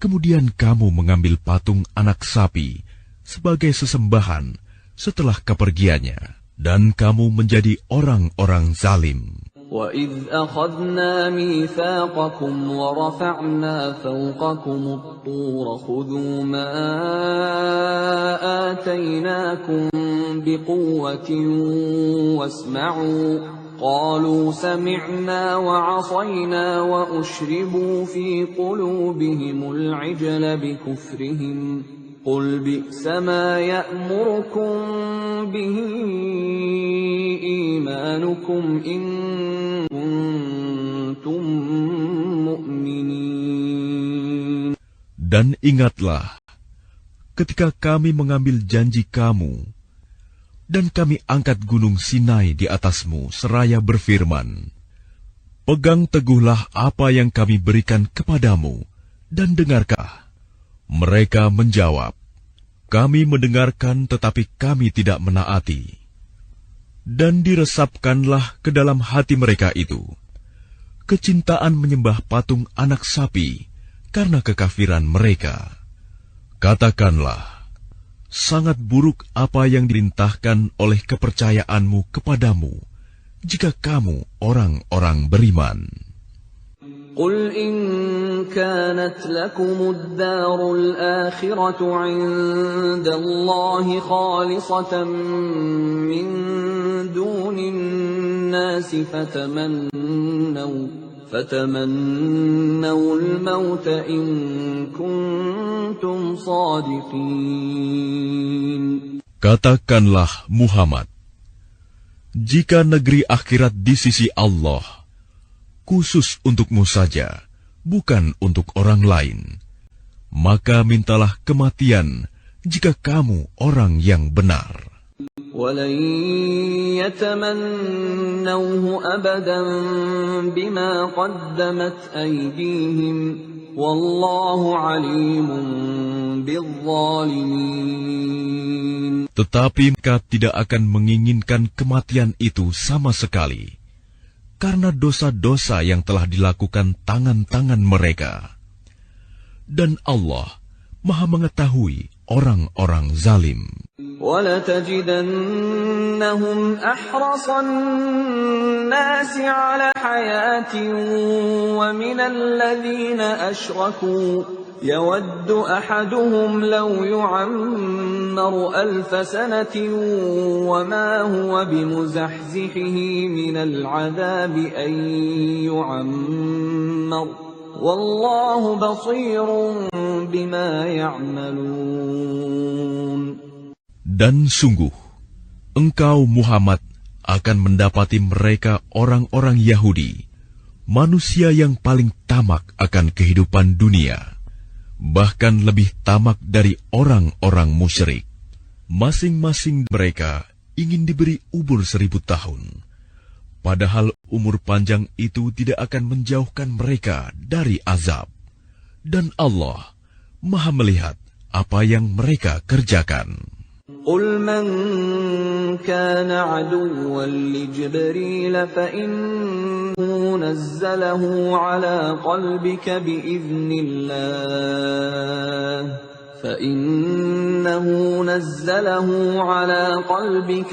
Kemudian kamu mengambil patung anak sapi sebagai sesembahan setelah kepergiannya, dan kamu menjadi orang-orang zalim. وَإِذْ أَخَذْنَا مِيثَاقَكُمْ وَرَفَعْنَا فَوْقَكُمُ الطُّورَ خُذُوا مَا آتَيْنَاكُمْ بِقُوَّةٍ وَاسْمَعُوا قَالُوا سَمِعْنَا وَعَصَيْنَا وَأُشْرِبُوا فِي قُلُوبِهِمُ الْعِجْلَ بِكُفْرِهِمْ قل بئس ما يأمركم به إيمانكم إن كنتم مؤمنين. Dan ingatlah, ketika kami mengambil janji kamu, dan kami angkat gunung Sinai di atasmu seraya berfirman, pegang teguhlah apa yang kami berikan kepadamu, dan dengarkah. Mereka menjawab, kami mendengarkan tetapi kami tidak menaati. Dan diresapkanlah ke dalam hati mereka itu kecintaan menyembah patung anak sapi karena kekafiran mereka. Katakanlah, sangat buruk apa yang diperintahkan oleh kepercayaanmu kepadamu, jika kamu orang-orang beriman. قل إن كانت لكم الدار الآخرة عند الله خالصة من دون الناس فتمنوا الموت إن كنتم صادقين. Katakanlah Muhammad, jika negeri akhirat di sisi Allah khusus untukmu saja, bukan untuk orang lain, maka mintalah kematian jika kamu orang yang benar. وَلَنْ يَتَمَنَّوْهُ أَبَدًا بِمَا قَدَّمَتْ أَيْدِيهِمْ وَاللَّهُ عَلِيمٌ بِالظَّالِمِينَ. Tetapi mereka tidak akan menginginkan kematian itu sama sekali, karena dosa-dosa yang telah dilakukan tangan-tangan mereka. Dan Allah Maha mengetahui orang-orang zalim. وَلَتَجِدَنَّهُمْ أَحْرَصَ النَّاسِ عَلَى حَيَاةٍ وَمِنَ الَّذِينَ أَشْرَكُوا يَوَدُّ أَحَدُهُمْ لَوْ يُعَمَّرُ 1000 سَنَةٍ وَمَا هُوَ بِمُزَحْزِحِهِ مِنَ الْعَذَابِ أَن يُعَمَّرَ وَاللَّهُ بَصِيرٌ بِمَا يَعْمَلُونَ. Dan sungguh, engkau Muhammad akan mendapati mereka orang-orang Yahudi, manusia yang paling tamak akan kehidupan dunia, bahkan lebih tamak dari orang-orang musyrik. Masing-masing mereka ingin diberi umur 1000 tahun, padahal umur panjang itu tidak akan menjauhkan mereka dari azab. Dan Allah Maha melihat apa yang mereka kerjakan. قُلْ مَنْ كَانَ عَدُوًّا لِجِبْرِيلَ فَإِنَّهُ نَزَّلَهُ عَلَى قَلْبِكَ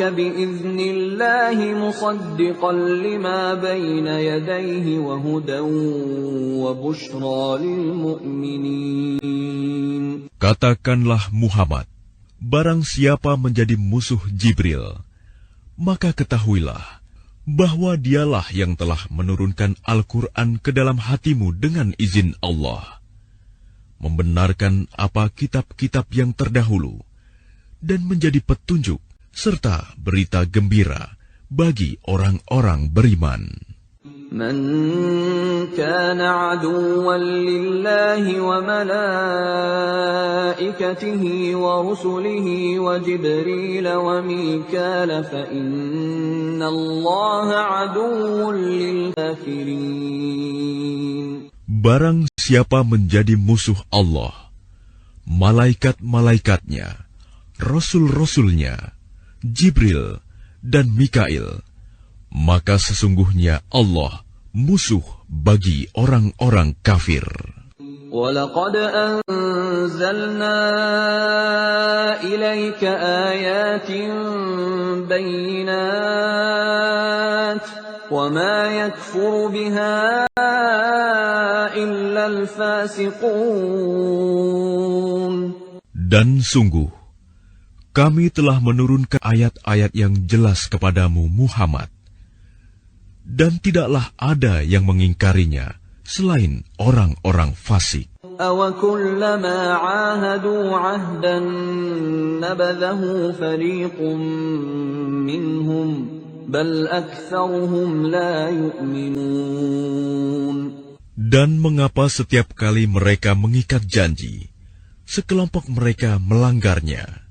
بِإِذْنِ اللَّهِ مُصَدِّقًا لِمَا بَيْنَ يَدَيْهِ وَهُدًى وَبُشْرَى لِلْمُؤْمِنِينَ. Katakanlah Muhammad, barang siapa menjadi musuh Jibril, maka ketahuilah bahwa dialah yang telah menurunkan Al-Quran ke dalam hatimu dengan izin Allah, membenarkan apa kitab-kitab yang terdahulu, dan menjadi petunjuk serta berita gembira bagi orang-orang beriman. من كان عدوا لله وملائكته ورسله وجبريل وميكال فإن الله عدو للكافرين. Barang siapa menjadi musuh Allah, malaikat-malaikatnya, rasul-rasulnya, Jibril dan Mikail, maka sesungguhnya Allah musuh bagi orang-orang kafir. وَلَقَدْ أَنزَلْنَا إِلَيْكَ آيَاتٍ بَيِّنَاتٍ وَمَا يَكْفُرُ بِهَا إِلَّا الْفَاسِقُونَ. Dan sungguh, kami telah menurunkan ayat-ayat yang jelas kepadamu Muhammad, dan tidaklah ada yang mengingkarinya selain orang-orang fasik. أَوَكُلَّمَا عَاهَدُوا عَهْدًا نَبَذَهُ فَرِيقٌ مِّنْهُمْ بَلْ أَكْثَرُهُمْ لَا يُؤْمِنُونَ. Dan mengapa setiap kali mereka mengikat janji, sekelompok mereka melanggarnya,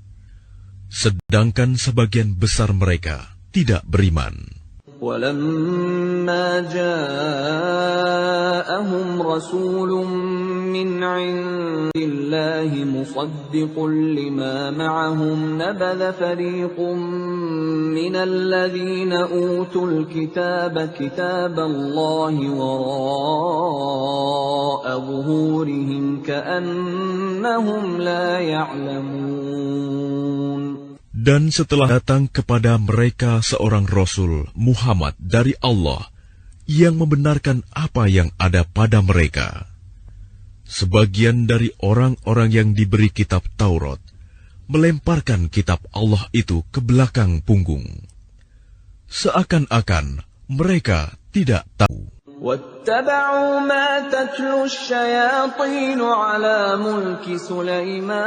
sedangkan sebagian besar mereka tidak beriman. وَلَمَّا جَاءَهُمْ رَسُولٌ مِّنْ عِندِ اللَّهِ مُصَدِّقٌ لِّمَا مَعَهُمْ نَبَذَ فَرِيقٌ مِّنَ الَّذِينَ أُوتُوا الْكِتَابَ كِتَابَ اللَّهِ وَرَاءَ ظُهُورِهِمْ كَأَنَّهُمْ لَا يَعْلَمُونَ. Dan setelah datang kepada mereka seorang Rasul Muhammad dari Allah yang membenarkan apa yang ada pada mereka, sebagian dari orang-orang yang diberi kitab Taurat melemparkan kitab Allah itu ke belakang punggung, seakan-akan mereka tidak tahu. وَاتَّبَعُوا مَا تَتْلُو الشَّيَاطِينُ عَلَى مُلْكِ سُلَيْمَانَ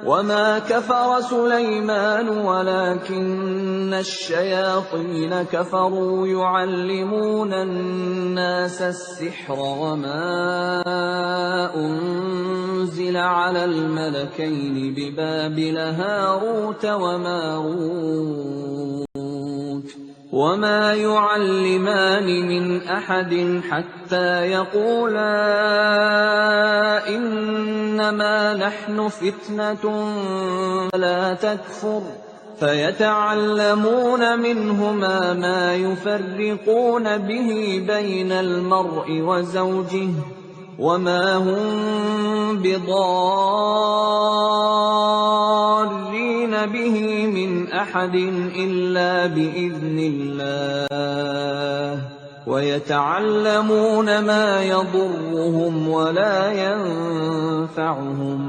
وَمَا كَفَرَ سُلَيْمَانُ وَلَكِنَّ الشَّيَاطِينَ كَفَرُوا يُعَلِّمُونَ النَّاسَ السِّحْرَ وَمَا أُنزِلَ عَلَى الْمَلَكَيْنِ بِبَابِلَ هَارُوتَ وَمَارُوتَ وَمَا يُعَلِّمَانِ مِنْ أَحَدٍ حَتَّى يَقُولَا إِنَّمَا نَحْنُ فِتْنَةٌ فَلَا تَكْفُرْ فَيَتَعَلَّمُونَ مِنْهُمَا مَا يُفَرِّقُونَ بِهِ بَيْنَ الْمَرْءِ وَزَوْجِهِ وَمَا هُمْ بِضَارِّينَ بِهِ مِنْ أَحَدٍ إِلَّا بِإِذْنِ اللَّهِ وَيَتَعَلَّمُونَ مَا يَضُرُّهُمْ وَلَا يَنفَعُهُمْ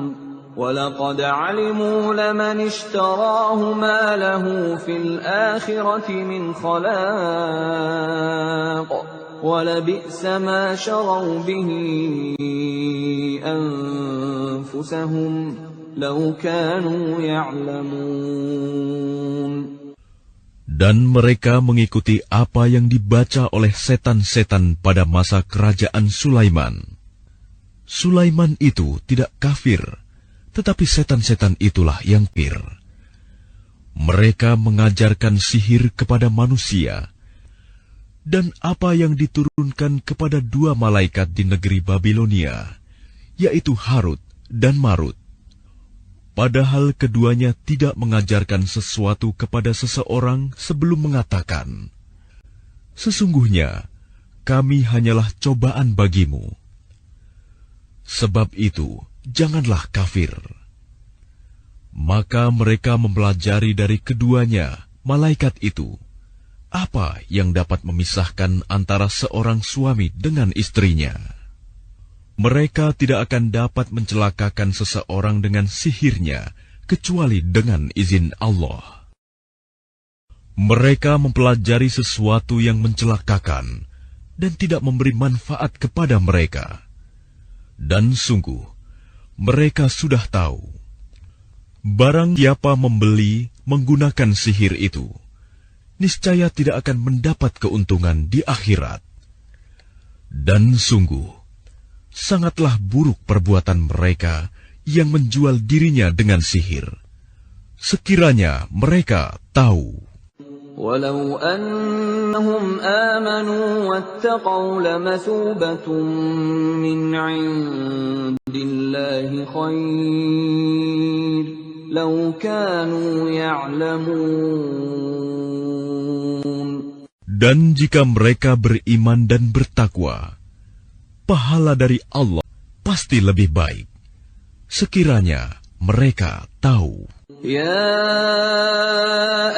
وَلَقَدْ عَلِمُوا لَمَنِ اشْتَرَاهُ مَا لَهُ فِي الْآخِرَةِ مِنْ خَلَاقٍ وَلَبِئْسَ مَا شَرَوْا بِهِ أَنفُسَهُمْ لَوْ كَانُوا يَعْلَمُونَ. Dan mereka mengikuti apa yang dibaca oleh setan-setan pada masa kerajaan Sulaiman. Sulaiman itu tidak kafir, tetapi setan-setan itulah yang kafir. Mereka mengajarkan sihir kepada manusia, dan apa yang diturunkan kepada dua malaikat di negeri Babilonia, yaitu Harut dan Marut. Padahal keduanya tidak mengajarkan sesuatu kepada seseorang sebelum mengatakan, "Sesungguhnya kami hanyalah cobaan bagimu." Sebab itu, janganlah kafir. Maka mereka mempelajari dari keduanya, malaikat itu, apa yang dapat memisahkan antara seorang suami dengan istrinya. Mereka tidak akan dapat mencelakakan seseorang dengan sihirnya, kecuali dengan izin Allah. Mereka mempelajari sesuatu yang mencelakakan, dan tidak memberi manfaat kepada mereka. Dan sungguh, mereka sudah tahu, barang siapa membeli menggunakan sihir itu, niscaya tidak akan mendapat keuntungan di akhirat. Dan sungguh, sangatlah buruk perbuatan mereka yang menjual dirinya dengan sihir. Sekiranya mereka tahu. وَلَوْ أَنَّهُمْ آمَنُوا وَاتَّقَوْا لَمَثُوبَةٌ مِّنْ عِندِ اللَّهِ خَيْرٌ لَوْ كَانُوا يَعْلَمُونَ. Dan jika mereka beriman dan bertakwa, pahala dari Allah pasti lebih baik, sekiranya mereka tahu. يَا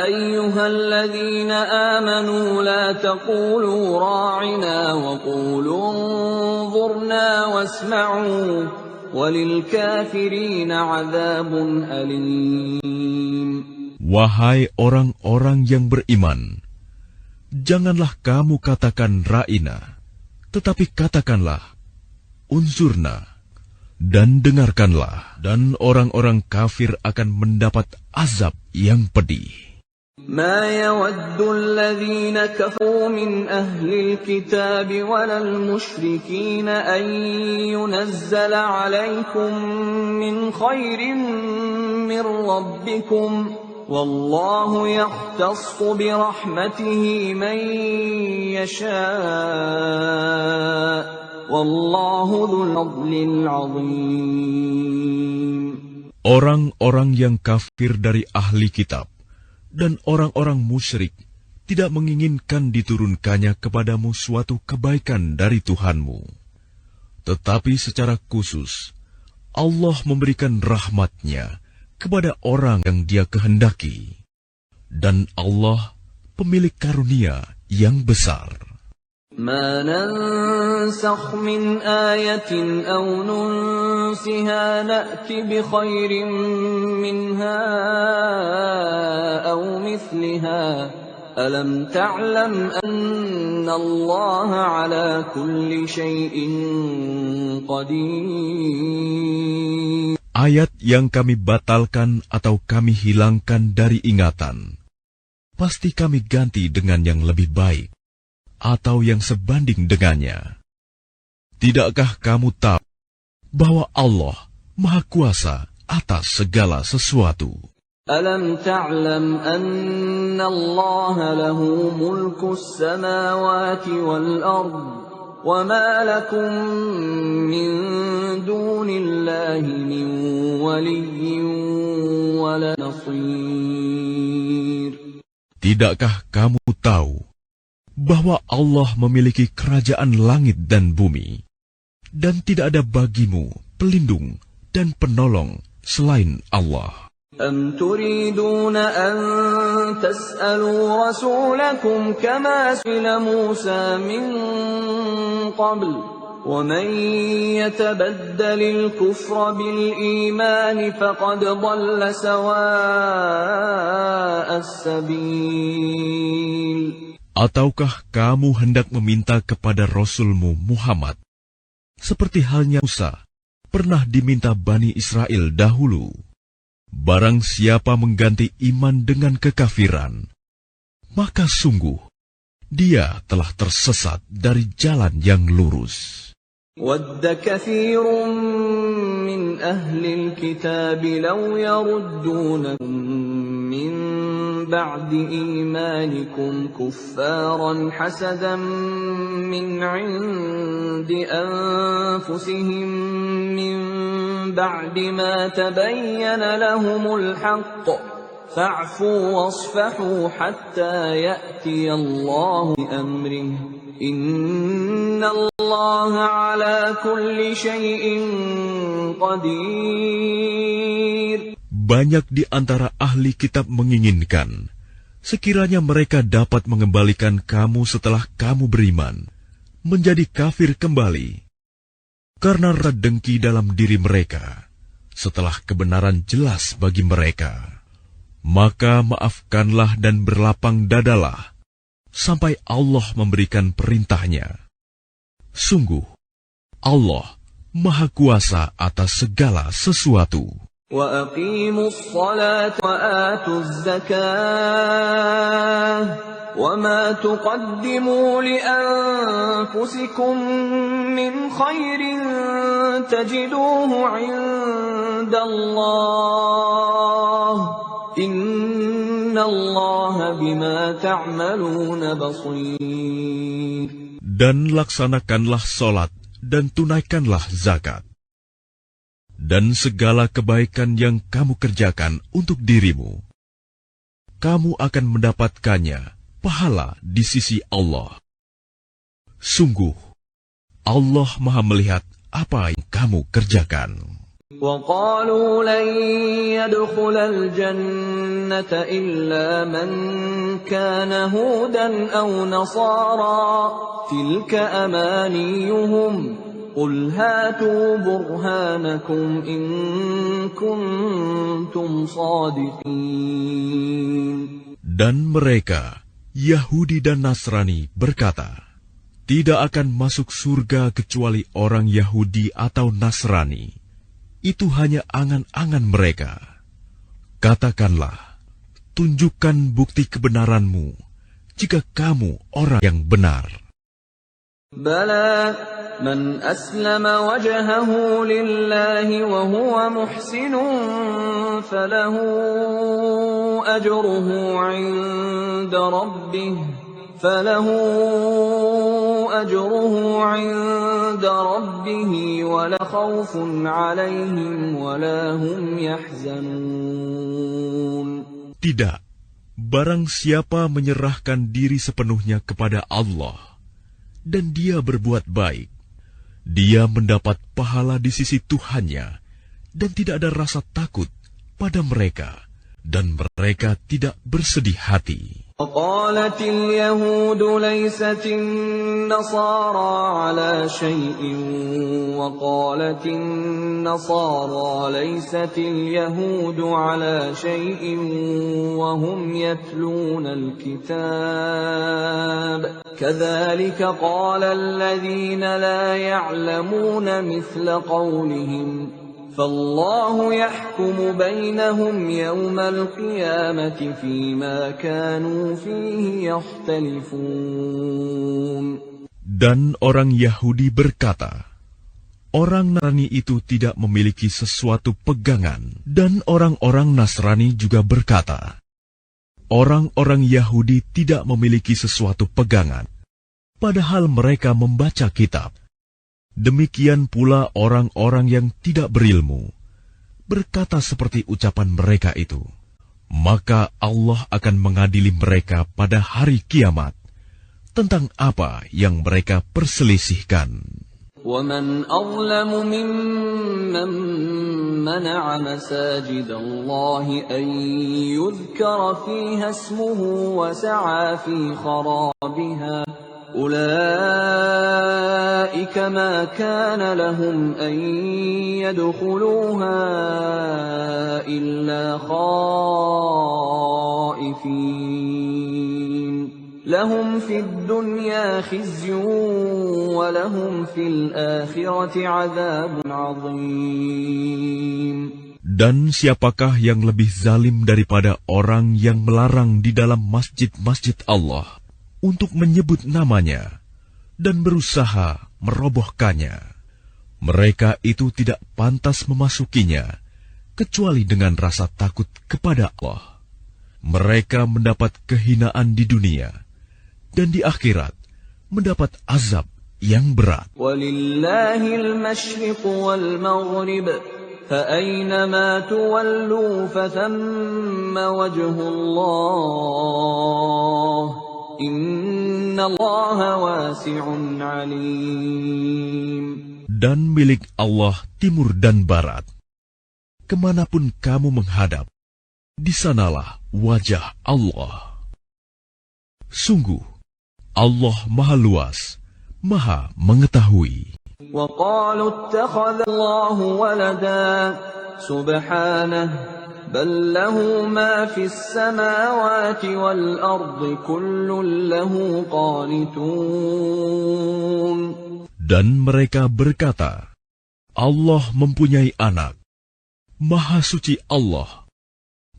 أَيُّهَا الَّذِينَ آمَنُوا لَا تَقُولُوا رَاعِنَا وَقُولُوا انظُرْنَا وَاسْمَعُوا وَلِلْكَافِرِينَ عَذَابٌ أَلِيمٌ. Wahai orang-orang yang beriman, janganlah kamu katakan ra'ina, tetapi katakanlah, unzurna. Dan dengarkanlah, dan orang-orang kafir akan mendapat azab yang pedih. ما يود الذين كفروا من أهل الكتاب ولا المشركين أن ينزل عليكم من خير من ربكم والله يختص برحمته من يشاء والله ذو الفضل العظيم. Orang-orang yang kafir dari ahli kitab dan orang-orang musyrik tidak menginginkan diturunkannya kepadamu suatu kebaikan dari Tuhanmu. Tetapi secara khusus, Allah memberikan rahmat-Nya kepada orang yang Dia kehendaki. Dan Allah pemilik karunia yang besar. ما ننسخ من آية أو ننسها نأت بخير منها أو مثلها ألم تعلم أن الله على كل شيء قدير. Ayat yang kami batalkan atau kami hilangkan dari ingatan, pasti kami ganti dengan yang lebih baik atau yang sebanding dengannya. Tidakkah kamu tahu bahwa Allah Maha Kuasa atas segala sesuatu? Alam ta'lam anna Allah lahu mulku as-samawati wal ard wa ma lakum min dunillahi min waliyyin wa la nasir. Tidakkah kamu tahu bahwa Allah memiliki kerajaan langit dan bumi, dan tidak ada bagimu pelindung dan penolong selain Allah? Am turiduna an tas'alu rasulakum kama su'ila Musa min qabl wa man yatabaddalil kufra bil iman faqad dhalla sawa'as sabil. Ataukah kamu hendak meminta kepada Rasulmu Muhammad, seperti halnya Musa pernah diminta Bani Israel dahulu? Barang siapa mengganti iman dengan kekafiran, maka sungguh dia telah tersesat dari jalan yang lurus. وَدَّ كَثِيرٌ مِّنْ أَهْلِ الْكِتَابِ لَوْ يَرُدُّونَكُم مِّن بَعْدِ إِيمَانِكُمْ كُفَّارًا حَسَدًا مِّنْ عِندِ أَنفُسِهِم مِّن بَعْدِ مَا تَبَيَّنَ لَهُمُ الْحَقُّ فَاعْفُوا وَاصْفَحُوا حَتَّى يَأْتِيَ اللَّهُ بِأَمْرِهِ إِنَّ اللَّهَ عَلَى كُلِّ شَيْءٍ قَدِيرٌ. Banyak di antara ahli kitab menginginkan, sekiranya mereka dapat mengembalikan kamu setelah kamu beriman, menjadi kafir kembali. Karena redengki dalam diri mereka, setelah kebenaran jelas bagi mereka. Maka maafkanlah dan berlapang dadalah, sampai Allah memberikan perintahnya. Sungguh, Allah Maha Kuasa atas segala sesuatu. وَأَقِيمُوا الصَّلَاةَ وَآتُوا الزَّكَاةَ وَمَا تُقَدِّمُوا لِأَنفُسِكُم مِّنْ خَيْرٍ تَجِدُوهُ عِندَ اللَّهِ إِنَّ اللَّهَ بِمَا تَعْمَلُونَ بَصِيرٌ. Dan laksanakanlah solat dan tunaikanlah zakat. Dan segala kebaikan yang kamu kerjakan untuk dirimu, kamu akan mendapatkannya pahala di sisi Allah. Sungguh, Allah Maha melihat apa yang kamu kerjakan. وَقَالُوا لَن يَدْخُلَ الْجَنَّةَ إِلَّا مَن كَانَ هُودًا أَوْ نَصَارَىٰ تِلْكَ أَمَانِيُّهُمْ قُلْ هَاتُوا بُرْهَانَكُمْ إِن كُنتُمْ صَادِقِينَ. Dan mereka, Yahudi dan Nasrani, berkata, Tidak akan masuk surga kecuali orang Yahudi atau Nasrani. Itu hanya angan-angan mereka. Katakanlah, tunjukkan bukti kebenaranmu jika kamu orang yang benar. Bala man aslama wajhahu lillahi wa huwa muhsinun falahu ajruhu 'inda rabbih wa la khawfun 'alayhim wa la hum yahzanun. Tidak, barang siapa menyerahkan diri sepenuhnya kepada Allah dan dia berbuat baik, dia mendapat pahala di sisi Tuhannya dan tidak ada rasa takut pada mereka dan mereka tidak bersedih hati. وقالت اليهود ليست النصارى على شيء وقالت النصارى ليست اليهود على شيء وهم يتلون الكتاب كذلك قال الذين لا يعلمون مثل قولهم فالله يحكم بينهم يوم القيامة فيما كانوا فيه يختلفون. Dan orang Yahudi berkata, orang Nasrani itu tidak memiliki sesuatu pegangan. Dan orang-orang Nasrani juga berkata, orang-orang Yahudi tidak memiliki sesuatu pegangan, padahal mereka membaca kitab. Demikian pula orang-orang yang tidak berilmu berkata seperti ucapan mereka itu. Maka Allah akan mengadili mereka pada hari kiamat tentang apa yang mereka perselisihkan. وَمَنْ أَظْلَمُ مِمَّنْ مَنَعَ مَسَاجِدَ اللَّهِ أَنْ يُذْكَرَ فِيهَا اسْمُهُ وَسَعَى فِي خَرَابِهَا أولئك ما كان لهم أن يدخلوها إلا خائفين لهم في الدنيا خزي ولهم في الآخرة عذاب عظيم. Dan siapakah yang lebih zalim daripada orang yang melarang di dalam masjid-masjid Allah untuk menyebut namanya dan berusaha merobohkannya? Mereka itu tidak pantas memasukinya kecuali dengan rasa takut kepada Allah. Mereka mendapat kehinaan di dunia dan di akhirat mendapat azab yang berat. Walillahil masyriq wal maghrib فأينما تولوا فثم وجه الله إن الله واسع عليم. Dan milik Allah timur dan barat. Kemanapun kamu menghadap, di sanalah wajah Allah. Sungguh, Allah Maha Luas, Maha Mengetahui. وَقَالُوا اتَّخَذَ اللَّهُ وَلَدًا سُبْحَانَهُ بَل لَّهُ مَا فِي السَّمَاوَاتِ وَالْأَرْضِ كُلٌّ لَّهُ قَانِتُونَ. Dan mereka berkata, Allah mempunyai anak. Maha suci Allah.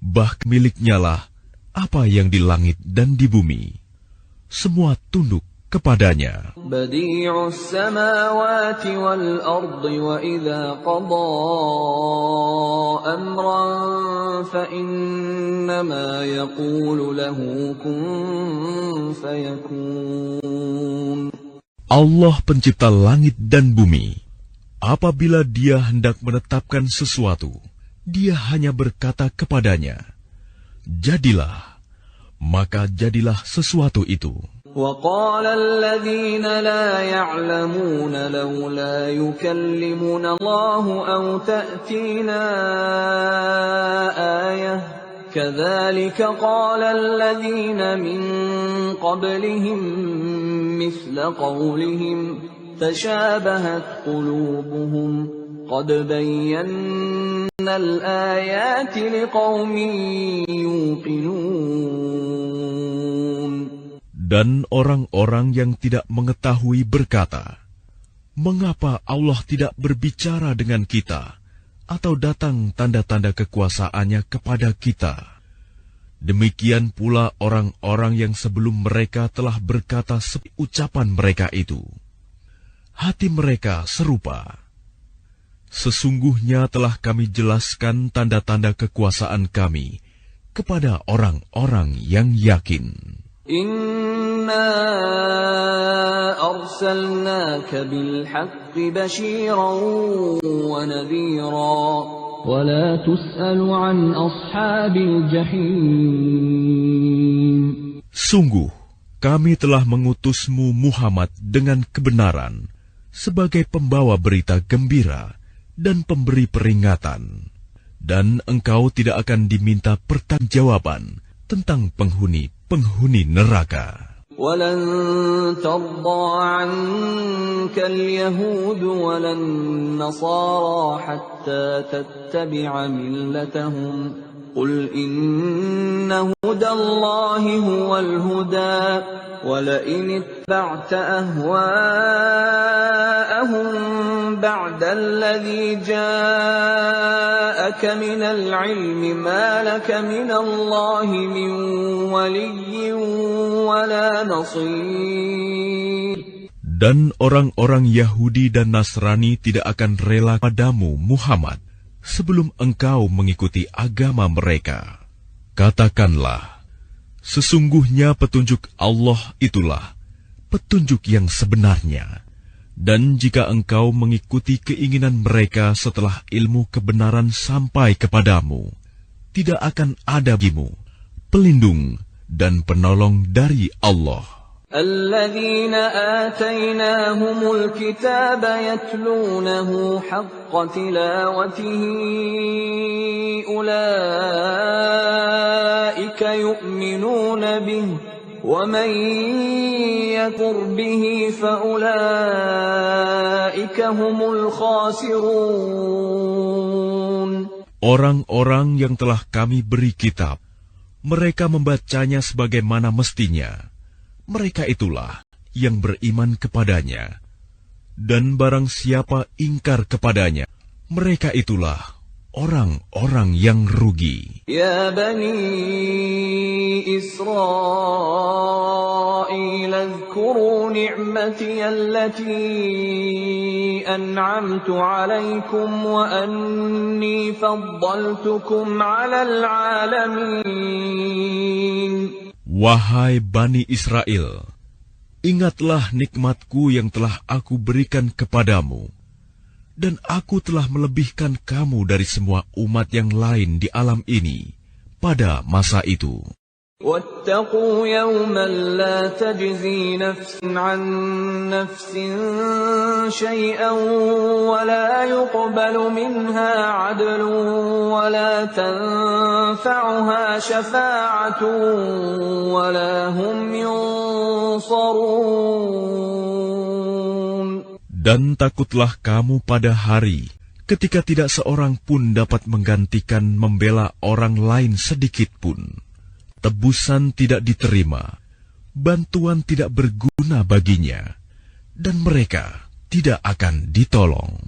Bahkan miliknya lah apa yang di langit dan di bumi. Semua tunduk kepadanya. Badi'us samawati wal ardi wa idza qada amran fa innama yaqulu lahu kun fayakun. Allah pencipta langit dan bumi. Apabila Dia hendak menetapkan sesuatu, Dia hanya berkata kepadanya, jadilah, maka jadilah sesuatu itu. وَقَالَ الَّذِينَ لَا يَعْلَمُونَ لَوْلَا يُكَلِّمُنَا اللَّهُ أَوْ تَأْتِينَا آيَةٌ كَذَلِكَ قَالَ الَّذِينَ مِنْ قَبْلِهِمْ مِثْلَ قَوْلِهِمْ تَشَابَهَتْ قُلُوبُهُمْ قَدْ بَيَّنَّا الْآيَاتِ لِقَوْمٍ يُوقِنُونَ. Dan orang-orang yang tidak mengetahui berkata, "Mengapa Allah tidak berbicara dengan kita atau datang tanda-tanda kekuasaannya kepada kita?" Demikian pula orang-orang yang sebelum mereka telah berkata seperti ucapan mereka itu. Hati mereka serupa. Sesungguhnya telah kami jelaskan tanda-tanda kekuasaan kami kepada orang-orang yang yakin. Inna arsalnaka bilhaqqi bashiran wa nadhira ولا تسأل عن أصحاب الجحيم. Sungguh, kami telah mengutusmu Muhammad dengan kebenaran sebagai pembawa berita gembira dan pemberi peringatan. Dan engkau tidak akan diminta pertanggungjawaban tentang penghuni neraka. ولن ترضى عنك اليهود ولا النصارى حتى تتبع ملتهم قل إن هدى الله هو الهدى ولئن اتبعت أهواءهم بعد الذي جاءك من العلم ما لك من الله من ولي ولا نصير. Dan orang-orang Yahudi dan Nasrani tidak akan rela padamu Muhammad sebelum engkau mengikuti agama mereka. Katakanlah, sesungguhnya petunjuk Allah itulah petunjuk yang sebenarnya. Dan jika engkau mengikuti keinginan mereka setelah ilmu kebenaran sampai kepadamu, tidak akan ada bagimu pelindung dan penolong dari Allah. الذين آتيناهم الكتاب يتلونه حق تلاوته أولئك يؤمنون به ومن يكفر به فأولئك هم الخاسرون. Orang-orang yang telah kami beri kitab, mereka membacanya sebagaimana mestinya. Mereka itulah yang beriman kepadanya. Dan barang siapa ingkar kepadanya, mereka itulah orang-orang yang rugi. Ya Bani Israel, اذكروا نعمتي التي أنعمت عليكم وأني فضلتكم على العالمين. Wahai Bani Israel, ingatlah nikmatku yang telah aku berikan kepadamu, dan aku telah melebihkan kamu dari semua umat yang lain di alam ini pada masa itu. واتقوا يوما لا تجزي نفس عن نفس شيئا ولا يقبل منها عدل ولا تنفعها شفاعة ولا هم ينصرون. Dan takutlah kamu pada hari ketika tidak seorang pun dapat menggantikan membela orang lain sedikit pun. Tebusan tidak diterima, bantuan tidak berguna baginya, dan mereka tidak akan ditolong.